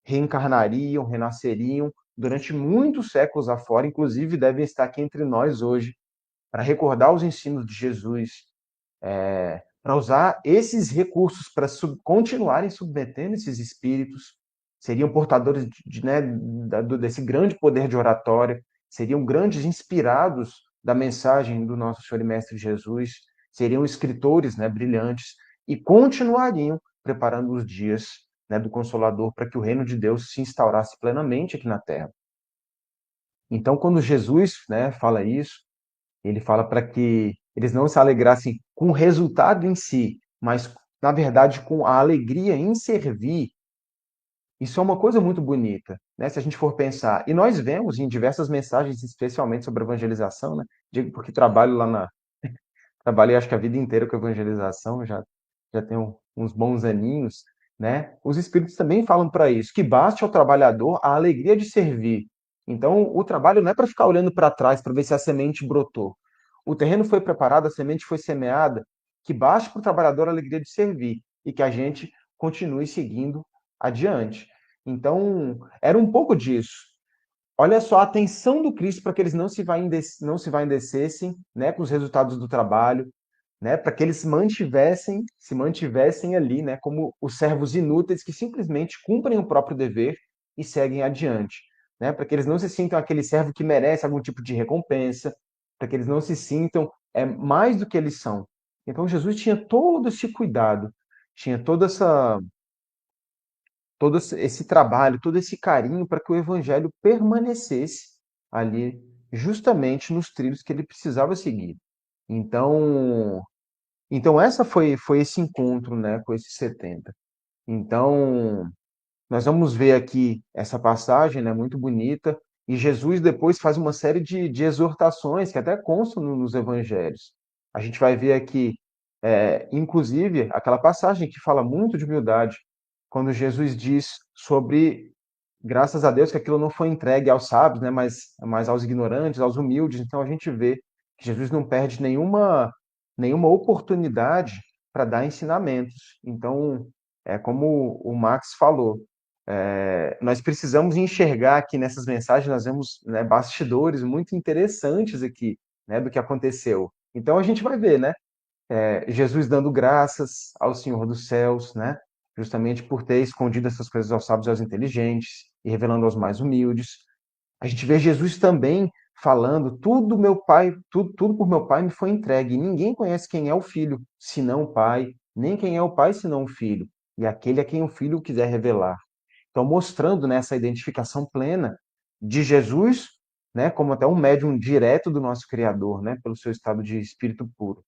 reencarnariam, renasceriam durante muitos séculos afora, inclusive devem estar aqui entre nós hoje, para recordar os ensinos de Jesus, para usar esses recursos para continuarem submetendo esses espíritos, seriam portadores né, desse grande poder de oratória, seriam grandes inspirados da mensagem do nosso Senhor e Mestre Jesus, seriam escritores, né, brilhantes, e continuariam preparando os dias, né, do Consolador para que o reino de Deus se instaurasse plenamente aqui na Terra. Então, quando Jesus, né, fala isso, ele fala para que eles não se alegrassem com o resultado em si, mas, na verdade, com a alegria em servir. Isso é uma coisa muito bonita, né? Se a gente for pensar. E nós vemos em diversas mensagens, especialmente sobre evangelização, né? Digo porque trabalho lá na. Trabalhei acho que a vida inteira com evangelização, já tenho uns bons aninhos, né? Os Espíritos também falam para isso, que baste ao trabalhador a alegria de servir. Então, o trabalho não é para ficar olhando para trás para ver se a semente brotou. O terreno foi preparado, a semente foi semeada, que baste para o trabalhador a alegria de servir e que a gente continue seguindo adiante. Então, era um pouco disso. Olha só a atenção do Cristo para que eles não se vaidecessem, né, com os resultados do trabalho, né, para que eles se mantivessem ali, né, como os servos inúteis que simplesmente cumprem o próprio dever e seguem adiante, né, para que eles não se sintam aquele servo que merece algum tipo de recompensa, para que eles não se sintam mais do que eles são. Então Jesus tinha todo esse cuidado, tinha todo esse trabalho, todo esse carinho para que o evangelho permanecesse ali, justamente nos trilhos que ele precisava seguir. Então, essa foi esse encontro, né, com esses 70. Então, nós vamos ver aqui essa passagem, né, muito bonita, e Jesus depois faz uma série de exortações que até constam nos evangelhos. A gente vai ver aqui, inclusive, aquela passagem que fala muito de humildade, quando Jesus diz sobre, graças a Deus, que aquilo não foi entregue aos sábios, né, mas aos ignorantes, aos humildes. Então a gente vê que Jesus não perde nenhuma oportunidade para dar ensinamentos. Então, é como o Max falou, nós precisamos enxergar aqui nessas mensagens, nós vemos, né, bastidores muito interessantes aqui, né, do que aconteceu. Então a gente vai ver, né, Jesus dando graças ao Senhor dos céus, né, justamente por ter escondido essas coisas aos sábios e aos inteligentes e revelando aos mais humildes. A gente vê Jesus também falando, tudo meu pai, tudo por meu pai me foi entregue. E ninguém conhece quem é o filho, senão o pai, nem quem é o pai, senão o filho, e aquele a quem o filho quiser revelar. Então, mostrando nessa identificação plena de Jesus, né, como até um médium direto do nosso Criador, né, pelo seu estado de espírito puro.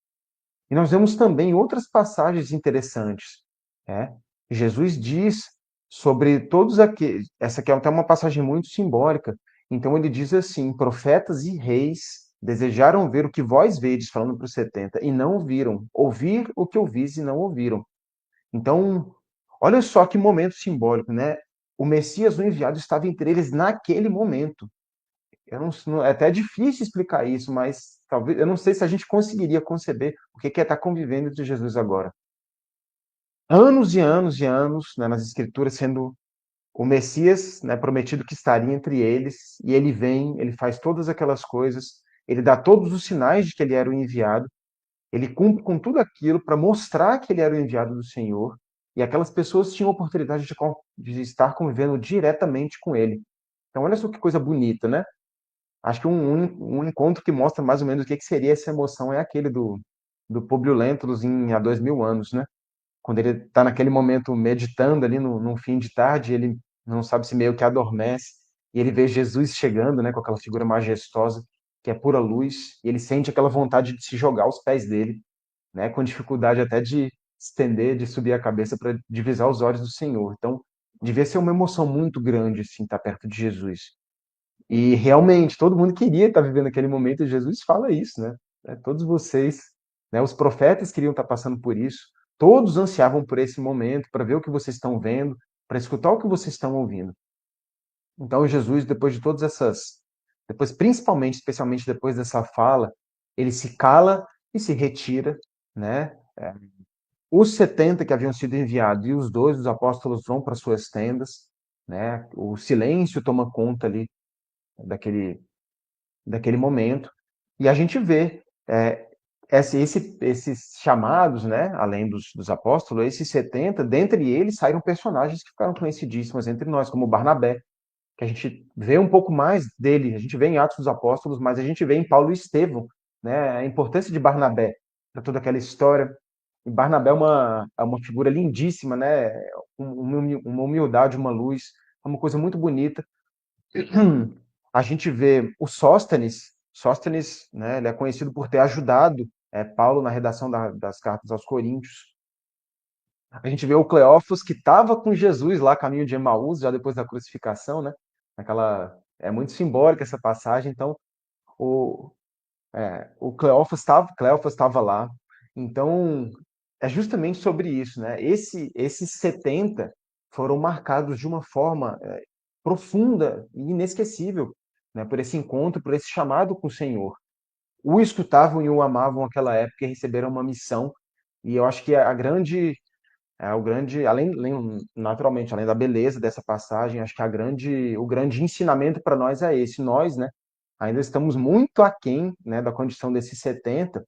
E nós vemos também outras passagens interessantes, né? Jesus diz sobre todos aqueles. Essa aqui é até uma passagem muito simbólica. Então ele diz assim: profetas e reis desejaram ver o que vós vedes, falando para os 70, e não viram, ouvir o que ouvis e não ouviram. Então, olha só que momento simbólico, né? O Messias, o enviado, estava entre eles naquele momento. É até difícil explicar isso, mas talvez eu não sei se a gente conseguiria conceber o que é estar convivendo entre Jesus agora. Anos e anos e anos, né, nas Escrituras, sendo o Messias, né, prometido que estaria entre eles, e ele vem, ele faz todas aquelas coisas, ele dá todos os sinais de que ele era o enviado, ele cumpre com tudo aquilo para mostrar que ele era o enviado do Senhor, e aquelas pessoas tinham a oportunidade de estar convivendo diretamente com ele. Então, olha só que coisa bonita, né? Acho que um encontro que mostra mais ou menos o que seria essa emoção é aquele do Publio Lentulus há 2000 anos, né? Quando ele está naquele momento meditando ali num fim de tarde, ele não sabe se meio que adormece, e ele vê Jesus chegando, né, com aquela figura majestosa, que é pura luz, e ele sente aquela vontade de se jogar aos pés dele, né, com dificuldade até de estender, de subir a cabeça para divisar os olhos do Senhor. Então, devia ser uma emoção muito grande, assim, estar perto de Jesus. E realmente, todo mundo queria estar vivendo aquele momento, e Jesus fala isso, né? Todos vocês, né, os profetas queriam estar passando por isso, todos ansiavam por esse momento, para ver o que vocês estão vendo, para escutar o que vocês estão ouvindo. Então, Jesus, depois de todas essas, depois, principalmente, especialmente depois dessa fala, ele se cala e se retira, né? Os 70 que haviam sido enviados e os 12 os apóstolos vão para suas tendas, né? O silêncio toma conta ali daquele momento. E a gente vê esses chamados, né, além dos apóstolos, esses 70, dentre eles saíram personagens que ficaram conhecidíssimos entre nós, como Barnabé, que a gente vê um pouco mais dele, a gente vê em Atos dos Apóstolos, mas a gente vê em Paulo e Estevão, né, a importância de Barnabé para toda aquela história. Barnabé é uma figura lindíssima, né? Uma humildade, uma luz, é uma coisa muito bonita. A gente vê o Sóstenes, né, ele é conhecido por ter ajudado Paulo na redação das cartas aos Coríntios. A gente vê o Cleófas, que estava com Jesus lá, caminho de Emaús, já depois da crucificação, né? É muito simbólica essa passagem, então o, o Cleófas estava lá. Então, é justamente sobre isso, né? Esses 70 foram marcados de uma forma profunda e inesquecível, né? Por esse encontro, por esse chamado com o Senhor. O escutavam e o amavam naquela época e receberam uma missão. E eu acho que naturalmente, além da beleza dessa passagem, acho que o grande ensinamento para nós é esse. Nós, né, ainda estamos muito aquém, né, da condição desses 70,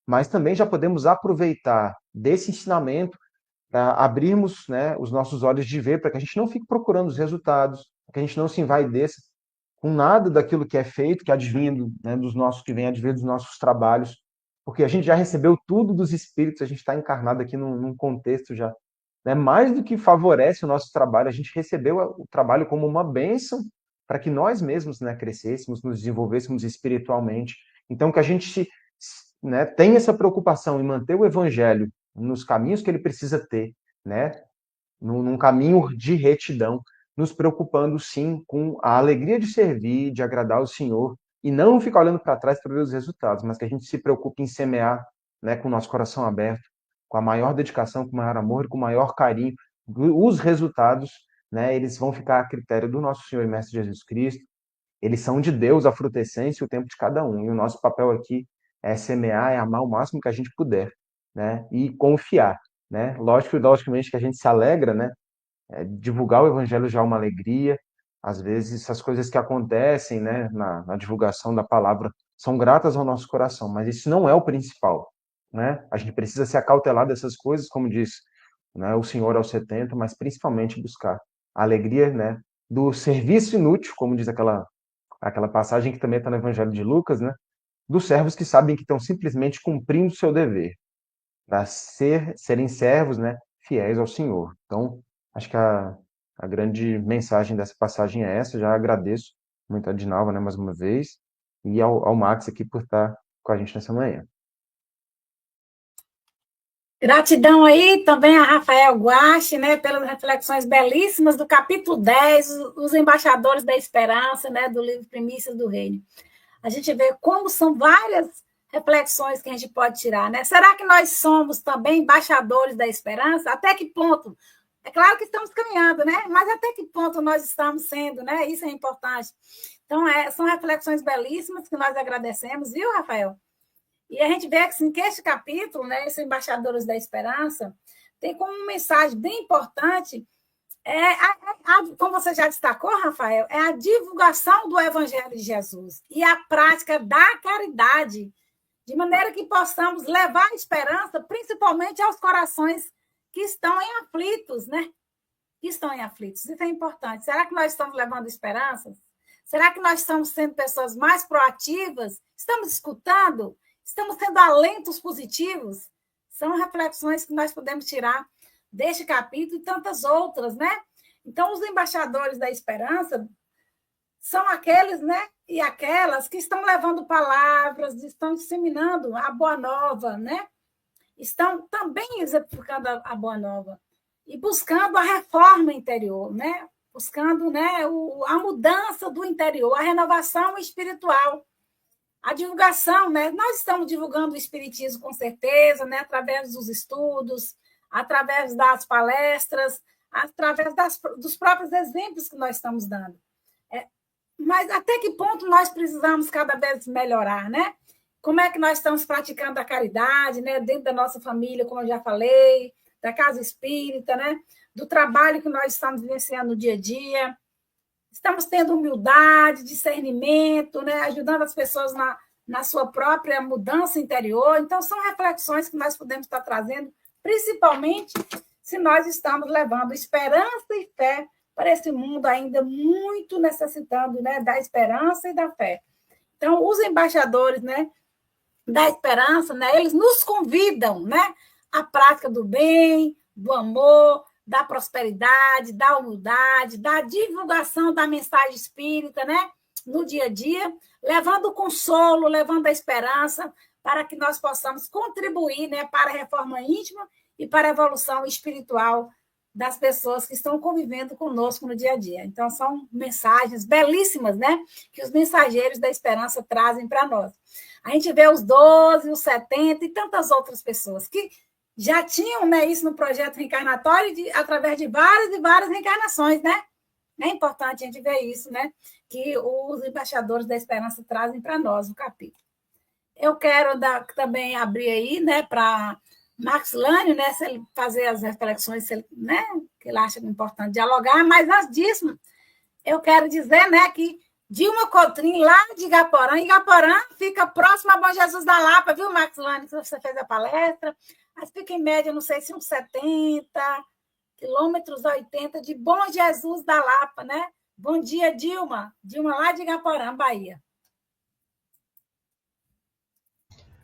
mas também já podemos aproveitar desse ensinamento para abrirmos, né, os nossos olhos de ver, para que a gente não fique procurando os resultados, para que a gente não se envaideça com nada daquilo que é feito, que advinha, né, que vem advindo dos nossos trabalhos, porque a gente já recebeu tudo dos Espíritos, a gente está encarnado aqui num contexto já, né, mais do que favorece o nosso trabalho, a gente recebeu o trabalho como uma bênção para que nós mesmos, né, crescêssemos, nos desenvolvêssemos espiritualmente. Então, que a gente né, tenha essa preocupação em manter o Evangelho nos caminhos que ele precisa ter, né, num caminho de retidão, nos preocupando sim com a alegria de servir, de agradar o Senhor, e não ficar olhando para trás para ver os resultados, mas que a gente se preocupe em semear, né, com o nosso coração aberto, com a maior dedicação, com o maior amor e com o maior carinho. Os resultados, né, eles vão ficar a critério do nosso Senhor e Mestre Jesus Cristo. Eles são de Deus, a frutescência e o tempo de cada um. E o nosso papel aqui é semear, é amar o máximo que a gente puder, né, e confiar, né? Logicamente que a gente se alegra, né? Divulgar o evangelho já é uma alegria. Às vezes, essas coisas que acontecem, né, na divulgação da palavra são gratas ao nosso coração, mas isso não é o principal, né? A gente precisa se acautelar dessas coisas, como diz, né, o Senhor aos 70, mas principalmente buscar a alegria, né, do serviço inútil, como diz aquela passagem que também está no Evangelho de Lucas, né? Dos servos que sabem que estão simplesmente cumprindo o seu dever, para serem servos, né, fiéis ao Senhor. Então, acho que a grande mensagem dessa passagem é essa. Já agradeço muito a Dinalva, né, mais uma vez, e ao Max aqui por estar com a gente nessa manhã. Gratidão aí também a Rafael Guache, né, pelas reflexões belíssimas do capítulo 10, os embaixadores da esperança, né, do livro Primícias do Reino. A gente vê como são várias reflexões que a gente pode tirar, né? Será que nós somos também embaixadores da esperança? Até que ponto? É claro que estamos caminhando, né? Mas até que ponto nós estamos sendo, né? Isso é importante. Então, são reflexões belíssimas que nós agradecemos, viu, Rafael? E a gente vê assim, que este capítulo, né, esses embaixadores da esperança, tem como mensagem bem importante, como você já destacou, Rafael, é a divulgação do Evangelho de Jesus e a prática da caridade, de maneira que possamos levar a esperança, principalmente aos corações que estão em aflitos, né? Que estão em aflitos. Isso é importante. Será que nós estamos levando esperanças? Será que nós estamos sendo pessoas mais proativas? Estamos escutando? Estamos tendo alentos positivos? São reflexões que nós podemos tirar deste capítulo e tantas outras, né? Então, os embaixadores da esperança são aqueles, né, e aquelas que estão levando palavras, estão disseminando a boa nova, né? Estão também exemplificando a boa nova e buscando a reforma interior, né? Buscando, né, a mudança do interior, a renovação espiritual. A divulgação, né? Nós estamos divulgando o espiritismo com certeza, né? Através dos estudos, através das palestras, através dos próprios exemplos que nós estamos dando. Mas até que ponto nós precisamos cada vez melhorar, né? Como é que nós estamos praticando a caridade, né? Dentro da nossa família, como eu já falei, da casa espírita, né? Do trabalho que nós estamos vivenciando no dia a dia. Estamos tendo humildade, discernimento, né? Ajudando as pessoas na sua própria mudança interior. Então, são reflexões que nós podemos estar trazendo, principalmente se nós estamos levando esperança e fé para esse mundo ainda muito necessitando, né, da esperança e da fé. Então, os embaixadores, né, da esperança, né, eles nos convidam, né, a prática do bem, do amor, da prosperidade, da humildade, da divulgação da mensagem espírita, né? No dia a dia, levando o consolo, levando a esperança, para que nós possamos contribuir, né, para a reforma íntima e para a evolução espiritual das pessoas que estão convivendo conosco no dia a dia. Então, são mensagens belíssimas, né, que os mensageiros da esperança trazem para nós. A gente vê os 12, os 70 e tantas outras pessoas que já tinham, né, isso no projeto reencarnatório através de várias e várias reencarnações, né? É importante a gente ver isso, né? Que os embaixadores da esperança trazem para nós o capítulo. Eu quero também abrir aí, né, para Marcos Lânio, né, se ele fazer as reflexões, se ele, né, que ele acha importante dialogar, mas antes disso, eu quero dizer, né, que Dilma Cotrim, lá de Igaporã fica próximo a Bom Jesus da Lapa, viu, Marcos Lânio, que você fez a palestra, mas fica em média, não sei se uns 70 quilômetros, 80 de Bom Jesus da Lapa, né? Bom dia, Dilma. Dilma lá de Igaporã, Bahia.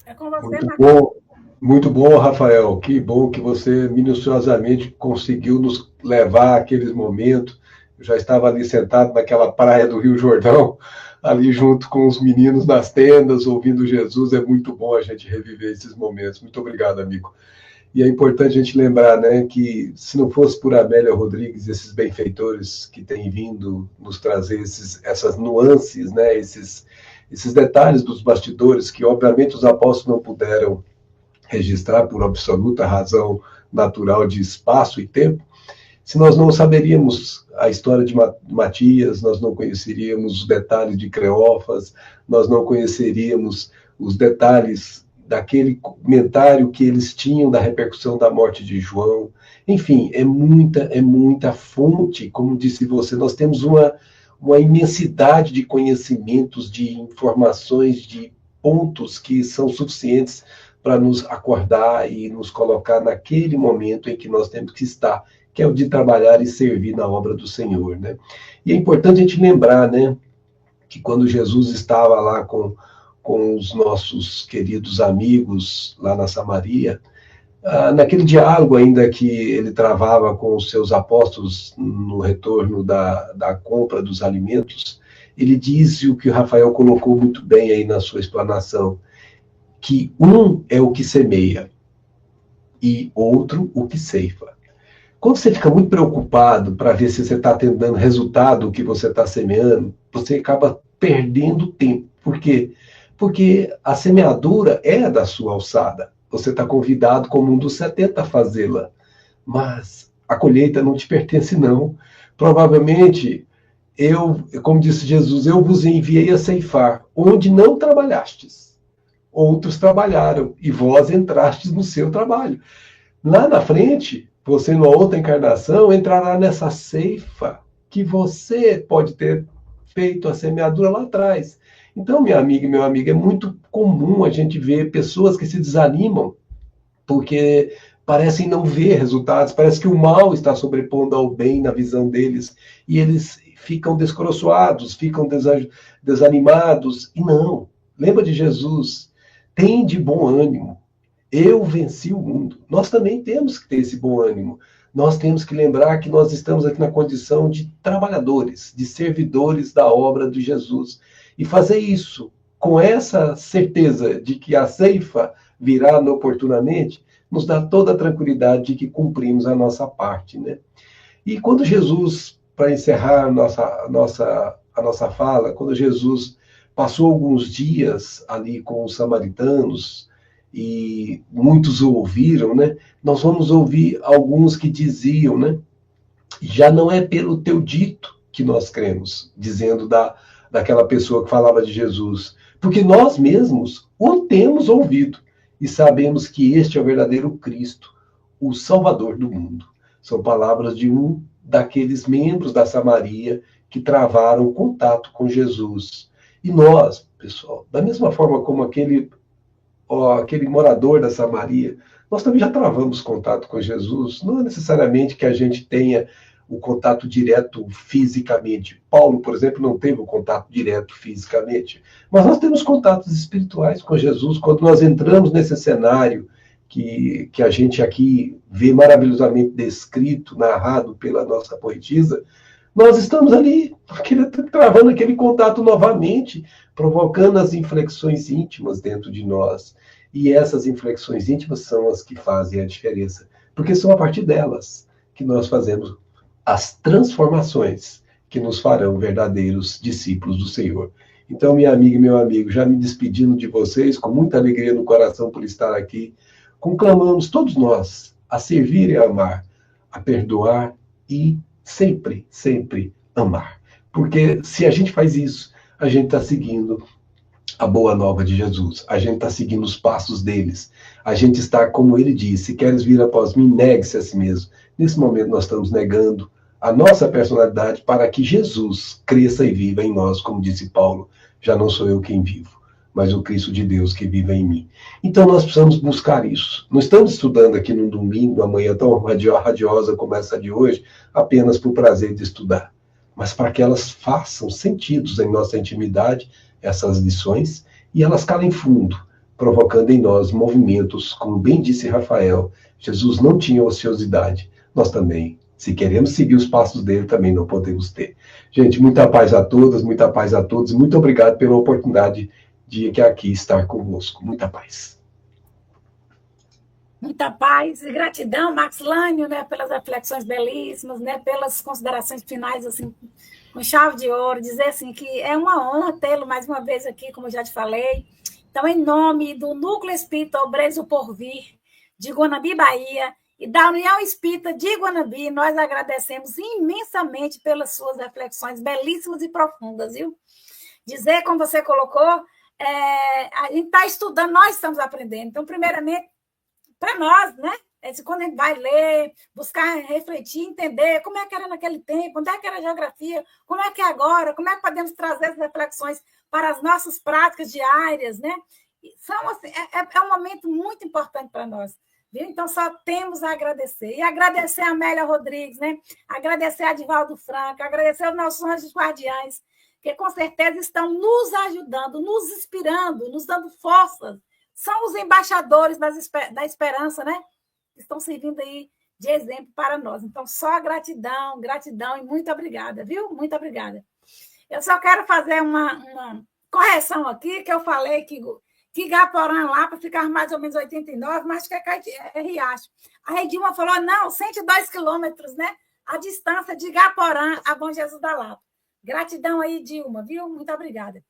É com você, muito bom, Rafael. Que bom que você minuciosamente conseguiu nos levar àqueles momentos. Eu já estava ali sentado naquela praia do Rio Jordão, ali junto com os meninos nas tendas, ouvindo Jesus. É muito bom a gente reviver esses momentos. Muito obrigado, amigo. E é importante a gente lembrar, né, que se não fosse por Amélia Rodrigues, esses benfeitores que têm vindo nos trazer essas nuances, né, esses detalhes dos bastidores, que obviamente os apóstolos não puderam registrar por absoluta razão natural de espaço e tempo, se nós não saberíamos a história de Matias, nós não conheceríamos os detalhes de Cleófas, nós não conheceríamos os detalhes daquele comentário que eles tinham da repercussão da morte de João. Enfim, é muita fonte, como disse você, nós temos uma imensidade de conhecimentos, de informações, de pontos que são suficientes para nos acordar e nos colocar naquele momento em que nós temos que estar, que é o de trabalhar e servir na obra do Senhor, né? E é importante a gente lembrar, né, que quando Jesus estava lá com os nossos queridos amigos lá na Samaria, naquele diálogo ainda que ele travava com os seus apóstolos no retorno da compra dos alimentos, ele diz o que o Rafael colocou muito bem aí na sua explanação, que um é o que semeia e outro o que ceifa. Quando você fica muito preocupado para ver se você está dando resultado do que você está semeando, você acaba perdendo tempo. Por quê? Porque a semeadura é da sua alçada. Você está convidado como um dos 70 a fazê-la. Mas a colheita não te pertence, não. Provavelmente, como disse Jesus, eu vos enviei a ceifar, onde não trabalhastes. Outros trabalharam, e vós entrastes no seu trabalho. Lá na frente, você, numa outra encarnação, entrará nessa ceifa que você pode ter feito a semeadura lá atrás. Então, minha amiga e meu amigo, é muito comum a gente ver pessoas que se desanimam porque parecem não ver resultados, parece que o mal está sobrepondo ao bem na visão deles, e eles ficam descoroçoados, ficam desanimados. E não, lembra de Jesus, tem de bom ânimo, eu venci o mundo. Nós também temos que ter esse bom ânimo. Nós temos que lembrar que nós estamos aqui na condição de trabalhadores, de servidores da obra de Jesus. E fazer isso com essa certeza de que a ceifa virá oportunamente, nos dá toda a tranquilidade de que cumprimos a nossa parte, né? E quando Jesus, para encerrar a nossa fala, quando Jesus passou alguns dias ali com os samaritanos, e muitos o ouviram, né? Nós vamos ouvir alguns que diziam, né? Já não é pelo teu dito que nós cremos, dizendo daquela pessoa que falava de Jesus, porque nós mesmos o temos ouvido e sabemos que este é o verdadeiro Cristo, o Salvador do mundo. São palavras de um daqueles membros da Samaria que travaram contato com Jesus. E nós, pessoal, da mesma forma como aquele morador da Samaria, nós também já travamos contato com Jesus. Não é necessariamente que a gente tenha o contato direto fisicamente. Paulo, por exemplo, não teve o contato direto fisicamente. Mas nós temos contatos espirituais com Jesus quando nós entramos nesse cenário que a gente aqui vê maravilhosamente descrito, narrado pela nossa poetisa, nós estamos ali travando aquele contato novamente, provocando as inflexões íntimas dentro de nós. E essas inflexões íntimas são as que fazem a diferença, porque são a partir delas que nós fazemos as transformações que nos farão verdadeiros discípulos do Senhor. Então, minha amiga e meu amigo, já me despedindo de vocês, com muita alegria no coração por estar aqui, conclamamos todos nós a servir e a amar, a perdoar e sempre, sempre amar. Porque se a gente faz isso, a gente está seguindo a boa nova de Jesus. A gente está seguindo os passos deles. A gente está, como ele disse, se queres vir após mim, negue-se a si mesmo. Nesse momento nós estamos negando a nossa personalidade para que Jesus cresça e viva em nós, como disse Paulo. Já não sou eu quem vivo, mas o Cristo de Deus que vive em mim. Então nós precisamos buscar isso. Não estamos estudando aqui num domingo, amanhã tão radiosa como essa de hoje, apenas por prazer de estudar, mas para que elas façam sentidos em nossa intimidade, essas lições, e elas calem fundo, provocando em nós movimentos, como bem disse Rafael, Jesus não tinha ociosidade, nós também, se queremos seguir os passos dele, também não podemos ter. Gente, muita paz a todas, muita paz a todos, muito obrigado pela oportunidade de aqui estar convosco, muita paz. Muita paz e gratidão, Max Lânio, né, pelas reflexões belíssimas, né, pelas considerações finais, assim, com chave de ouro, dizer assim que é uma honra tê-lo mais uma vez aqui, como eu já te falei. Então, em nome do Núcleo Espírita Obreiros do Porvir, de Guanabi, Bahia, e da União Espírita de Guanabi, nós agradecemos imensamente pelas suas reflexões belíssimas e profundas, viu? Dizer, como você colocou, a gente está estudando, nós estamos aprendendo. Então, primeiramente, para nós, né? Quando a gente vai ler, buscar refletir, entender como é que era naquele tempo, onde é que era a geografia, como é que é agora, como é que podemos trazer essas reflexões para as nossas práticas diárias, né? São, assim, é um momento muito importante para nós, viu? Então, só temos a agradecer. E agradecer a Amélia Rodrigues, né? Agradecer a Divaldo Franco, agradecer aos nossos anjos guardiães, que com certeza estão nos ajudando, nos inspirando, nos dando forças. São os embaixadores da esperança, né? Estão servindo aí de exemplo para nós. Então, só gratidão, gratidão e muito obrigada, viu? Muito obrigada. Eu só quero fazer uma correção aqui, que eu falei que Igaporã lá para ficar mais ou menos 89, mas que é Riacho. A Edilma falou, não, 102 quilômetros, né? A distância de Igaporã a Bom Jesus da Lapa. Gratidão aí, Dilma, viu? Muito obrigada.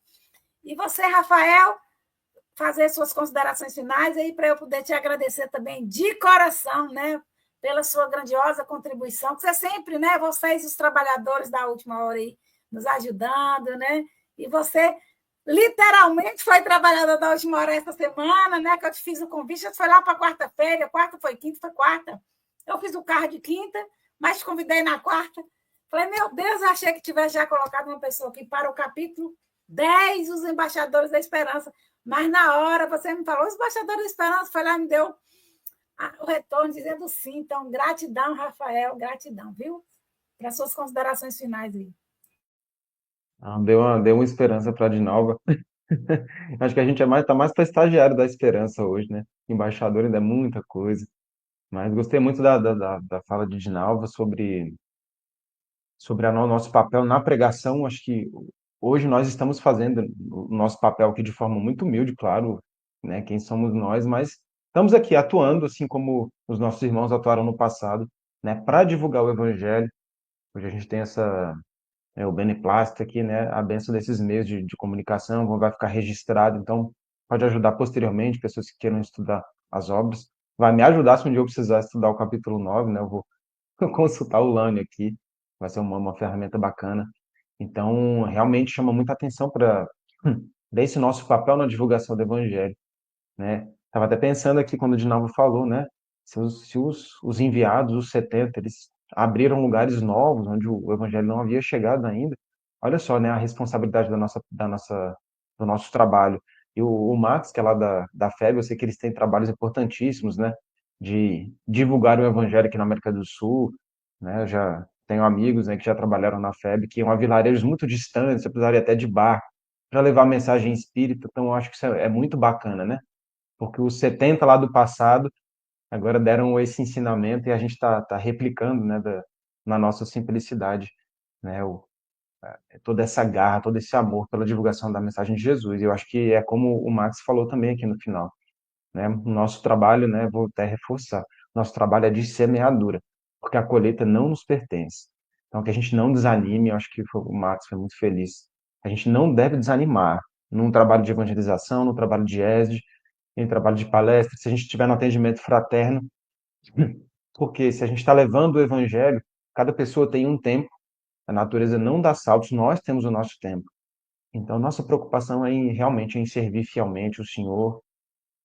E você, Rafael, fazer suas considerações finais aí para eu poder te agradecer também de coração, né, pela sua grandiosa contribuição, que você sempre, né, vocês os trabalhadores da última hora aí nos ajudando, né? E você literalmente foi trabalhador da última hora essa semana, né, que eu te fiz o convite, você foi lá para quarta-feira, quarta foi quinta, foi quarta. Eu fiz o carro de quinta, mas te convidei na quarta. Falei, meu Deus, eu achei que tivesse já colocado uma pessoa aqui para o capítulo 10, os embaixadores da esperança. Mas na hora você me falou, os embaixadores da esperança, foi lá e me deu o retorno dizendo sim. Então, gratidão, Rafael, gratidão, viu? Para suas considerações finais aí. Deu uma esperança para a Dinalva. Acho que a gente tá mais para estagiário da esperança hoje, né? Embaixador ainda é muita coisa. Mas gostei muito da fala de Dinalva sobre o nosso papel na pregação. Acho que hoje nós estamos fazendo o nosso papel aqui de forma muito humilde, claro, né? Quem somos nós, mas estamos aqui atuando assim como os nossos irmãos atuaram no passado, né? Para divulgar o Evangelho. Hoje a gente tem o beneplácito aqui, né? A bênção desses meios de comunicação vai ficar registrado, então pode ajudar posteriormente pessoas que queiram estudar as obras. Vai me ajudar se um dia eu precisar estudar o capítulo 9, né? Eu vou consultar o Lânio aqui, vai ser uma ferramenta bacana. Então, realmente chama muita atenção para esse nosso papel na divulgação do Evangelho, né? Estava até pensando aqui quando o Dinalvo falou, né? Se os enviados, os 70, eles abriram lugares novos onde o Evangelho não havia chegado ainda, olha só, né? A responsabilidade do nosso trabalho. E o Max, que é lá da FEB, eu sei que eles têm trabalhos importantíssimos, né? De divulgar o Evangelho aqui na América do Sul, né? Eu já tenho amigos, né, que já trabalharam na FEB, que iam a vilarejos muito distantes, você precisaria até de barco para levar a mensagem espírita, então eu acho que isso é muito bacana, né? Porque os 70 lá do passado agora deram esse ensinamento e a gente está replicando, né, na nossa simplicidade, né, toda essa garra, todo esse amor pela divulgação da mensagem de Jesus. E eu acho que é como o Max falou também aqui no final, né, o nosso trabalho, né, vou até reforçar, nosso trabalho é de semeadura, porque a colheita não nos pertence. Então, que a gente não desanime, eu acho que o Max foi muito feliz. A gente não deve desanimar num trabalho de evangelização, no trabalho de ESD, em trabalho de palestra, se a gente estiver no atendimento fraterno, porque se a gente está levando o evangelho, cada pessoa tem um tempo, a natureza não dá saltos, nós temos o nosso tempo. Então, nossa preocupação é realmente em servir fielmente o Senhor,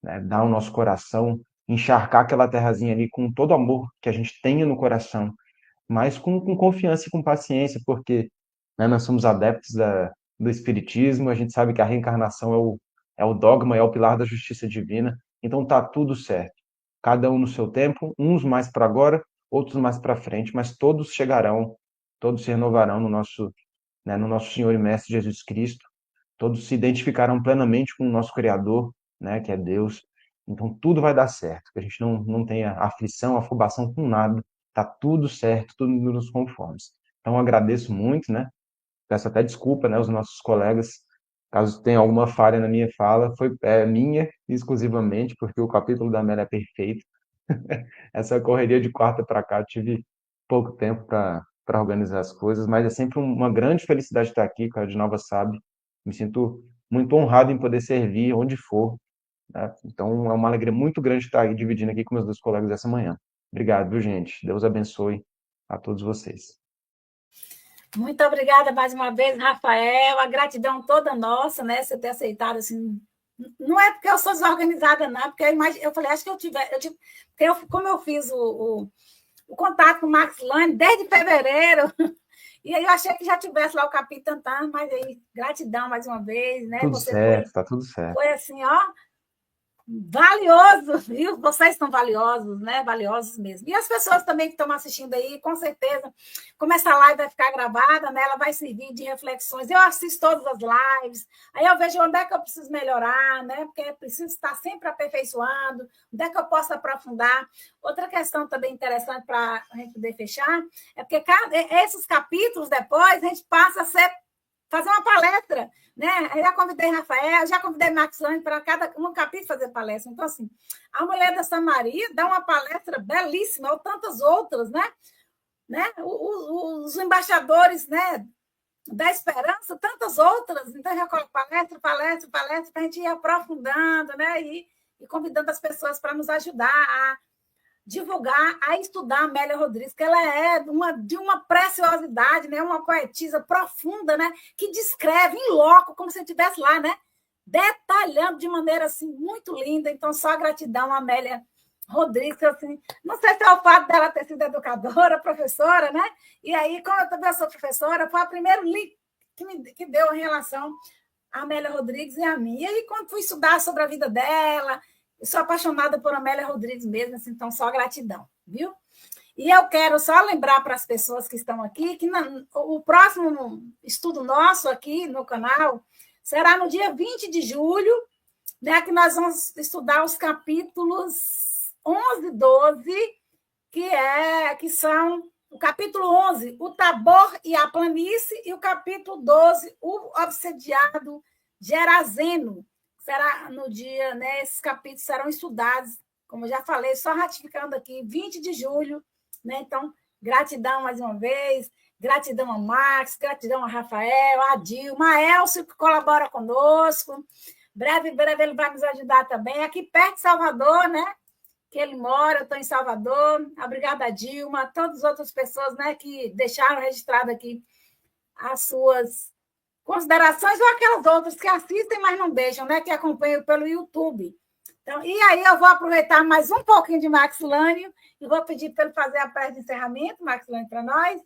né, dar o nosso coração, encharcar aquela terrazinha ali com todo o amor que a gente tenha no coração, mas com confiança e com paciência, porque, né, nós somos adeptos do Espiritismo, a gente sabe que a reencarnação é o dogma, é o pilar da justiça divina, então tá tudo certo. Cada um no seu tempo, uns mais para agora, outros mais para frente, mas todos chegarão, todos se renovarão no nosso Senhor e Mestre Jesus Cristo, todos se identificarão plenamente com o nosso Criador, né, que é Deus. Então tudo vai dar certo, que a gente não tenha aflição, afobação com nada, tá tudo certo, tudo nos conformes. Então eu agradeço muito, né? Peço até desculpa, né, aos nossos colegas, caso tenha alguma falha na minha fala, foi minha exclusivamente, porque o capítulo da Amélia é perfeito. Essa correria de quarta para cá, eu tive pouco tempo para organizar as coisas, mas é sempre uma grande felicidade estar aqui, cara, de Nova sabe. Me sinto muito honrado em poder servir onde for, né? Então é uma alegria muito grande estar aí dividindo aqui com meus dois colegas essa manhã. Obrigado, viu, gente? Deus abençoe a todos vocês. Muito obrigada mais uma vez, Rafael. A gratidão toda nossa, né? Você ter aceitado assim. Não é porque eu sou desorganizada, não, porque eu falei, acho que como eu fiz o contato com o Max Lane desde fevereiro, e aí eu achei que já tivesse lá o capítulo, mas aí, gratidão mais uma vez, né? Tudo Você certo, tá tudo certo. foi assim, ó, valioso, viu? Vocês são valiosos, né? Valiosos mesmo. E as pessoas também que estão assistindo aí, com certeza, como essa live vai ficar gravada, né? Ela vai servir de reflexões. Eu assisto todas as lives, aí eu vejo onde é que eu preciso melhorar, né? Porque eu preciso estar sempre aperfeiçoando, onde é que eu posso aprofundar. Outra questão também interessante para a gente poder fechar é porque esses capítulos depois a gente passa a fazer uma palestra, né? Eu já convidei Rafael, já convidei Max Lane para cada um capítulo fazer palestra. Então, assim, a Mulher da Samaria dá uma palestra belíssima, ou tantas outras, né? Os embaixadores, né, da esperança, tantas outras. Então, já coloco palestra, para a gente ir aprofundando, né? E convidando as pessoas para nos ajudar a divulgar, a estudar a Amélia Rodrigues, que ela é de uma preciosidade, né? Uma poetisa profunda, né? Que descreve em loco, como se estivesse lá, né? Detalhando de maneira assim, muito linda. Então, só gratidão a Amélia Rodrigues. Assim, não sei se é o fato dela ter sido educadora, professora, né? E aí, como eu também sou professora, foi o primeiro link que deu em relação a Amélia Rodrigues e a mim. E aí, quando fui estudar sobre a vida dela, eu sou apaixonada por Amélia Rodrigues mesmo, assim, então só gratidão, viu? E eu quero só lembrar para as pessoas que estão aqui que o próximo estudo nosso aqui no canal será no dia 20 de julho, né, que nós vamos estudar os capítulos 11 e 12, que são o capítulo 11, o Tabor e a planície, e o capítulo 12, o obsediado Gerazeno. Será no dia, né? Esses capítulos serão estudados, como eu já falei, só ratificando aqui, 20 de julho, né? Então, gratidão mais uma vez, gratidão a Max, gratidão a Rafael, a Dilma, a Elcio, que colabora conosco. Breve ele vai nos ajudar também. Aqui perto de Salvador, né? Que ele mora, eu estou em Salvador. Obrigada a Dilma, a todas as outras pessoas, né, que deixaram registrado aqui as suas considerações, ou aquelas outras que assistem, mas não deixam, né? Que acompanham pelo YouTube. Então, e aí eu vou aproveitar mais um pouquinho de Max Lane e vou pedir para ele fazer a prece de encerramento, Max Lane, para nós.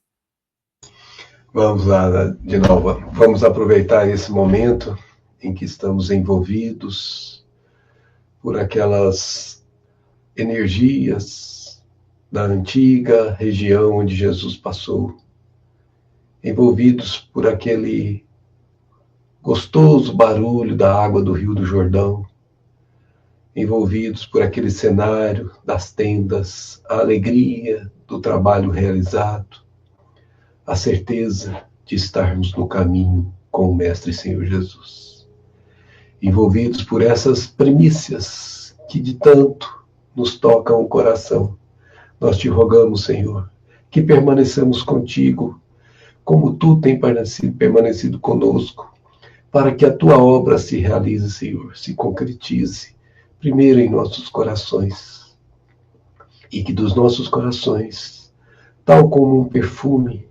Vamos lá, de novo. Vamos aproveitar esse momento em que estamos envolvidos por aquelas energias da antiga região onde Jesus passou, envolvidos por aquele gostoso barulho da água do Rio do Jordão, envolvidos por aquele cenário das tendas, a alegria do trabalho realizado, a certeza de estarmos no caminho com o Mestre Senhor Jesus. Envolvidos por essas primícias que de tanto nos tocam o coração, nós te rogamos, Senhor, que permaneçamos contigo, como tu tem permanecido conosco, para que a tua obra se realize, Senhor, se concretize, primeiro em nossos corações, e que dos nossos corações, tal como um perfume,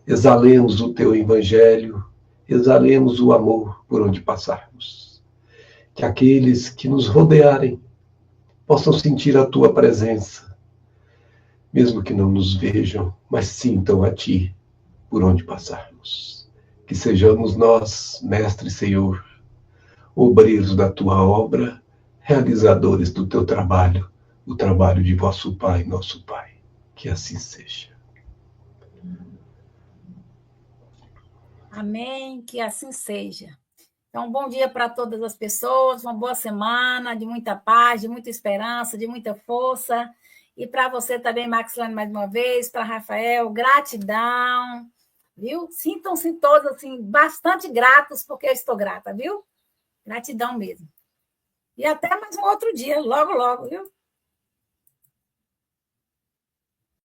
exalemos o teu evangelho, exalemos o amor por onde passarmos. Que aqueles que nos rodearem possam sentir a tua presença, mesmo que não nos vejam, mas sintam a ti por onde passarmos. Que sejamos nós, Mestre Senhor, obreiros da tua obra, realizadores do teu trabalho, o trabalho de vosso Pai, nosso Pai. Que assim seja. Amém, que assim seja. Então, bom dia para todas as pessoas, uma boa semana, de muita paz, de muita esperança, de muita força. E para você também, Maxilane, mais uma vez, para Rafael, gratidão, viu? Sintam-se todos, assim, bastante gratos, porque eu estou grata, viu? Gratidão mesmo. E até mais um outro dia, logo, logo, viu?